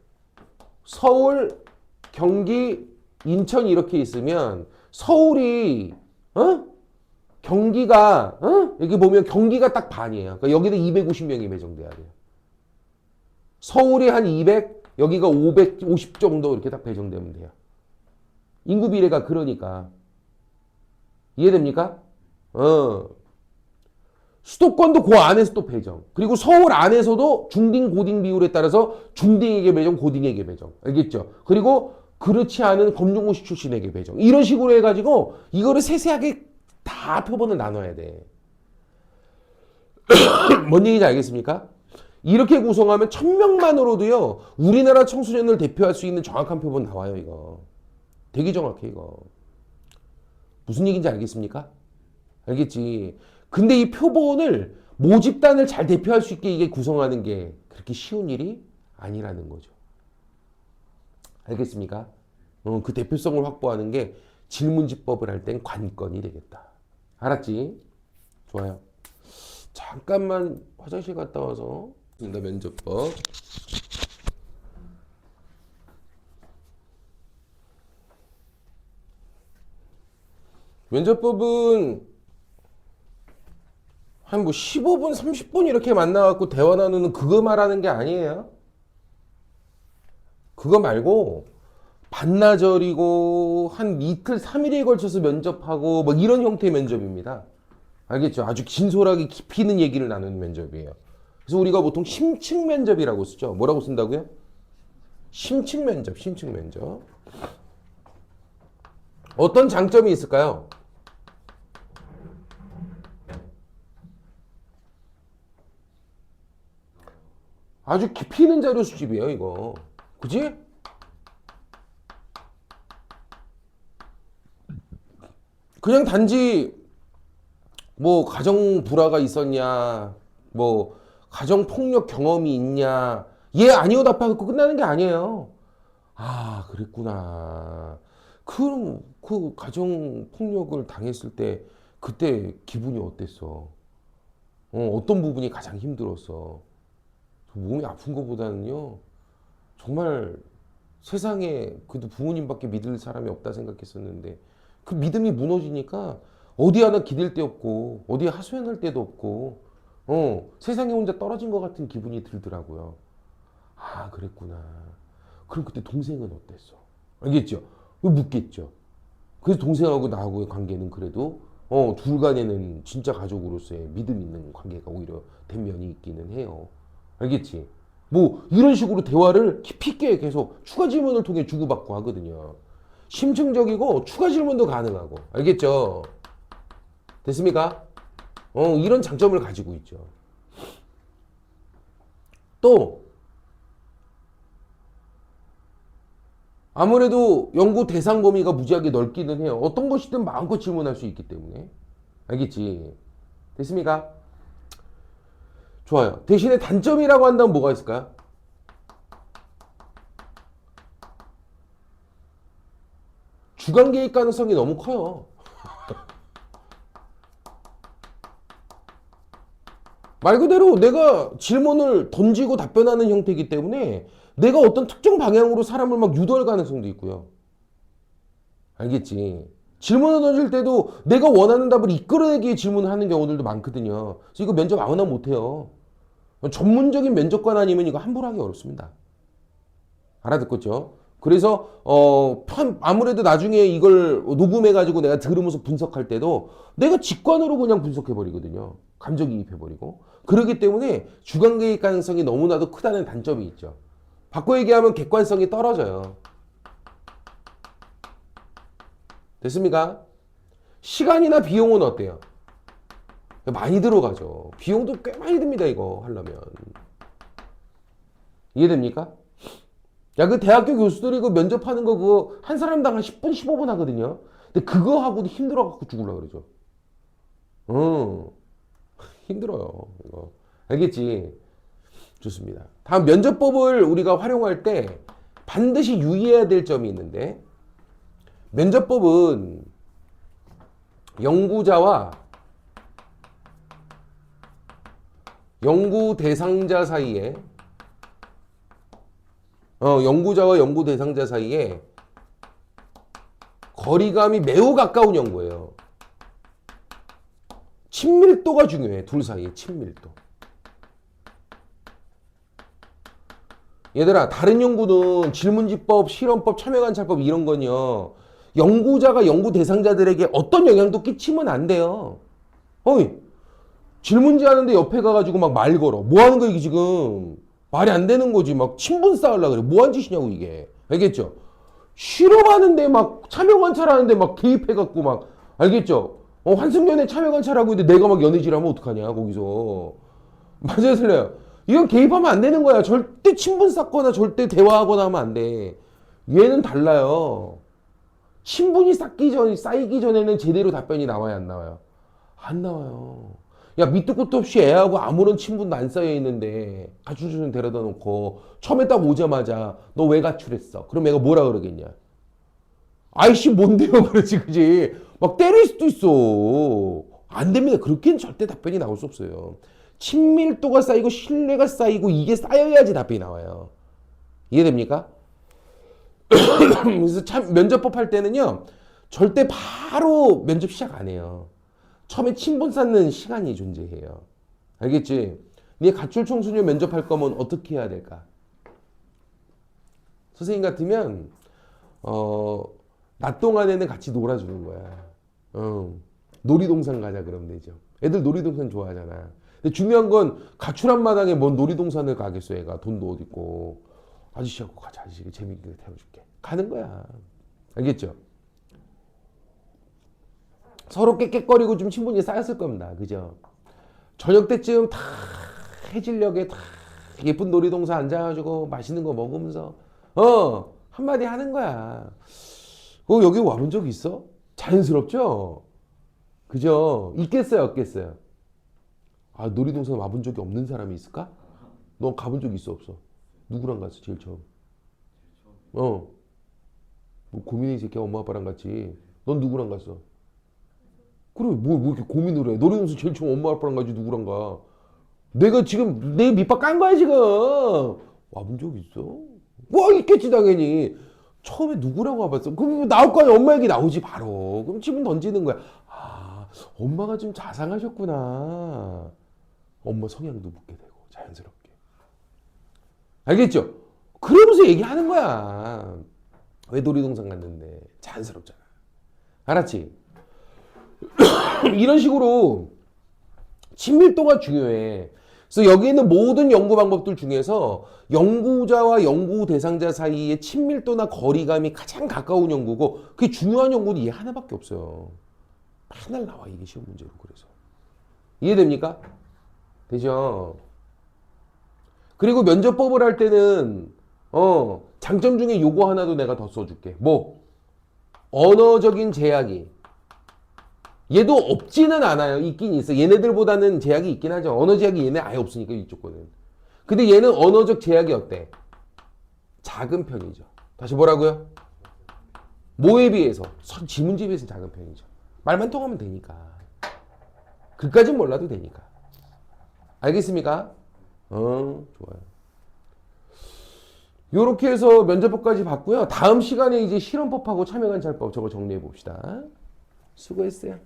서울, 경기, 인천 이렇게 있으면 서울이 경기가 여기 보면 경기가 딱 반이에요. 그러니까 여기도 250명이 배정돼야 돼요. 서울이 한 200, 여기가 550 정도 이렇게 딱 배정되면 돼요. 인구 비례가 그러니까. 이해됩니까? 수도권도 그 안에서 또 배정. 그리고 서울 안에서도 중딩, 고딩 비율에 따라서 중딩에게 배정, 고딩에게 배정. 알겠죠? 그리고 그렇지 않은 검정고시 출신에게 배정. 이런 식으로 해가지고 이거를 세세하게 다 표본을 나눠야 돼. 뭔 얘기인지 알겠습니까? 이렇게 구성하면 1000명만으로도요, 우리나라 청소년을 대표할 수 있는 정확한 표본 나와요, 이거. 되게 정확해, 이거. 무슨 얘기인지 알겠습니까? 알겠지? 근데 이 표본을 모집단을 잘 대표할 수 있게 이게 구성하는 게 그렇게 쉬운 일이 아니라는 거죠. 알겠습니까? 그 대표성을 확보하는 게 질문지법을 할 땐 관건이 되겠다. 알았지? 좋아요. 잠깐만 화장실 갔다 와서 면접법. 면접법은 한 뭐 15분, 30분 이렇게 만나갖고 대화 나누는 그거 말하는 게 아니에요. 그거 말고 반나절이고 한 이틀, 3일에 걸쳐서 면접하고 뭐 이런 형태의 면접입니다. 알겠죠? 아주 진솔하게 깊이 있는 얘기를 나누는 면접이에요. 그래서 우리가 보통 심층 면접이라고 쓰죠. 뭐라고 쓴다고요? 심층 면접, 심층 면접. 어떤 장점이 있을까요? 아주 깊이 있는 자료 수집이에요, 이거. 그지? 그냥 단지 뭐 가정 불화가 있었냐, 뭐 가정 폭력 경험이 있냐, 예 아니요 답하고 끝나는 게 아니에요. 아 그랬구나. 그럼 그 가정 폭력을 당했을 때 그때 기분이 어땠어? 어떤 부분이 가장 힘들었어? 몸이 아픈 것보다는요, 정말 세상에 그래도 부모님밖에 믿을 사람이 없다 생각했었는데 그 믿음이 무너지니까 어디 하나 기댈 데 없고 어디 하소연할 데도 없고 세상에 혼자 떨어진 것 같은 기분이 들더라고요. 아 그랬구나. 그럼 그때 동생은 어땠어? 알겠죠? 묻겠죠. 그래서 동생하고 나하고의 관계는 그래도 둘 간에는 진짜 가족으로서의 믿음 있는 관계가 오히려 된 면이 있기는 해요. 알겠지? 뭐 이런 식으로 대화를 깊이 있게 계속 추가 질문을 통해 주고받고 하거든요. 심층적이고 추가 질문도 가능하고. 알겠죠? 됐습니까? 이런 장점을 가지고 있죠. 또 아무래도 연구 대상 범위가 무지하게 넓기는 해요. 어떤 것이든 마음껏 질문할 수 있기 때문에. 알겠지? 됐습니까? 좋아요. 대신에 단점이라고 한다면 뭐가 있을까요? 주관 개입 가능성이 너무 커요. 말 그대로 내가 질문을 던지고 답변하는 형태이기 때문에 내가 어떤 특정 방향으로 사람을 막 유도할 가능성도 있고요. 알겠지? 질문을 던질 때도 내가 원하는 답을 이끌어내기 위해 질문을 하는 경우들도 많거든요. 그래서 이거 면접 아무나 못해요. 전문적인 면접관 아니면 이거 함부로 하기 어렵습니다. 알아듣겠죠? 그래서 아무래도 나중에 이걸 녹음해가지고 내가 들으면서 분석할 때도 내가 직관으로 그냥 분석해버리거든요. 감정이입해버리고. 그렇기 때문에 주관개입 가능성이 너무나도 크다는 단점이 있죠. 바꿔 얘기하면 객관성이 떨어져요. 됐습니까? 시간이나 비용은 어때요? 많이 들어가죠. 비용도 꽤 많이 듭니다, 이거 하려면. 이해됩니까? 야, 그 대학교 교수들이 그 면접하는 거 그거 한 사람당 한 10분, 15분 하거든요. 근데 그거 하고도 힘들어갖고 죽으려고 그러죠. 힘들어요. 이거. 알겠지? 좋습니다. 다음 면접법을 우리가 활용할 때 반드시 유의해야 될 점이 있는데 면접법은 연구자와 연구 대상자 사이에 연구자와 연구 대상자 사이에 거리감이 매우 가까운 연구예요. 친밀도가 중요해. 둘 사이에 친밀도. 얘들아, 다른 연구는 질문지법, 실험법, 참여관찰법 이런 건요. 연구자가 연구 대상자들에게 어떤 영향도 끼치면 안 돼요. 어이, 질문지 하는데 옆에 가가지고 막 말 걸어. 뭐 하는 거야, 이게 지금? 말이 안 되는 거지. 막 친분 쌓으려고 그래. 뭐 한 짓이냐고, 이게. 알겠죠? 실험하는데 막 참여관찰하는데 막 개입해갖고 막, 알겠죠? 환승연애 참여관찰하고 있는데 내가 막 연애질하면 어떡하냐, 거기서. 맞아요, 틀려요. 이건 개입하면 안 되는 거야. 절대 친분 쌓거나 절대 대화하거나 하면 안 돼. 얘는 달라요. 친분이 쌓이기 전에는 제대로 답변이 나와야 안 나와요? 안 나와요. 야, 밑도 끝도 없이 애하고 아무런 친분도 안 쌓여 있는데 가출소년 데려다 놓고 처음에 딱 오자마자 너 왜 가출했어? 그럼 애가 뭐라 그러겠냐? 아이씨 뭔데요? 그러지, 그지? 막 때릴 수도 있어. 안 됩니다. 그렇게는 절대 답변이 나올 수 없어요. 친밀도가 쌓이고 신뢰가 쌓이고 이게 쌓여야지 답변이 나와요. 이해됩니까? 그래서 참 면접법 할 때는요. 절대 바로 면접 시작 안 해요. 처음에 친분 쌓는 시간이 존재해요. 알겠지? 네 가출 청소년 면접할 거면 어떻게 해야 될까? 선생님 같으면 낮 동안에는 같이 놀아주는 거야. 놀이동산 가자 그러면 되죠. 애들 놀이동산 좋아하잖아. 근데 중요한 건 가출한 마당에 뭔 놀이동산을 가겠어. 애가 돈도 어디 있고. 아저씨하고 가자. 아저씨 재밌게 태워줄게. 가는 거야. 알겠죠? 서로 깨깨거리고 좀 친분이 쌓였을 겁니다. 그죠? 저녁 때쯤 다 해질녘에 다 예쁜 놀이동산 앉아가지고 맛있는 거 먹으면서 한마디 하는 거야. 여기 와본 적 있어? 자연스럽죠? 그죠? 있겠어요? 없겠어요? 아, 놀이동산 와본 적이 없는 사람이 있을까? 너 가본 적 있어? 없어? 누구랑 갔어? 제일 처음? 뭐 고민해 이 새끼야. 엄마 아빠랑 갔지. 넌 누구랑 갔어? 그래, 뭐 이렇게 고민을 해. 놀이동산 제일 처음 엄마 아빠랑 가지 누구랑 가. 내가 지금 내 밑밥 깐 거야 지금. 와본 적 있어? 뭐 있겠지 당연히. 처음에 누구랑 와봤어? 그럼 나올 거 아니야. 엄마 얘기 나오지 바로. 그럼 질문 던지는 거야. 아, 엄마가 좀 자상하셨구나. 엄마 성향도 묻게 되고 자연스럽게. 알겠죠? 그러면서 얘기하는 거야. 왜 놀이동산 갔는데. 자연스럽잖아. 알았지? 이런 식으로 친밀도가 중요해. 그래서 여기 있는 모든 연구 방법들 중에서 연구자와 연구 대상자 사이의 친밀도나 거리감이 가장 가까운 연구고 그게 중요한 연구는 얘 하나밖에 없어요. 맨날 나와 이게 시험 문제로. 그래서 이해됩니까? 되죠? 그리고 면접법을 할 때는 장점 중에 요거 하나도 내가 더 써줄게. 뭐? 언어적인 제약이 얘도 없지는 않아요. 있긴 있어. 얘네들보다는 제약이 있긴 하죠. 언어 제약이 얘네 아예 없으니까 이쪽 거는. 근데 얘는 언어적 제약이 어때? 작은 편이죠. 다시 뭐라고요? 뭐에 비해서? 지문제에 비해서는 작은 편이죠. 말만 통하면 되니까. 글까진 몰라도 되니까. 알겠습니까? 좋아요. 요렇게 해서 면접법까지 봤고요. 다음 시간에 이제 실험법하고 참여관찰법 저거 정리해 봅시다. 수고했어요.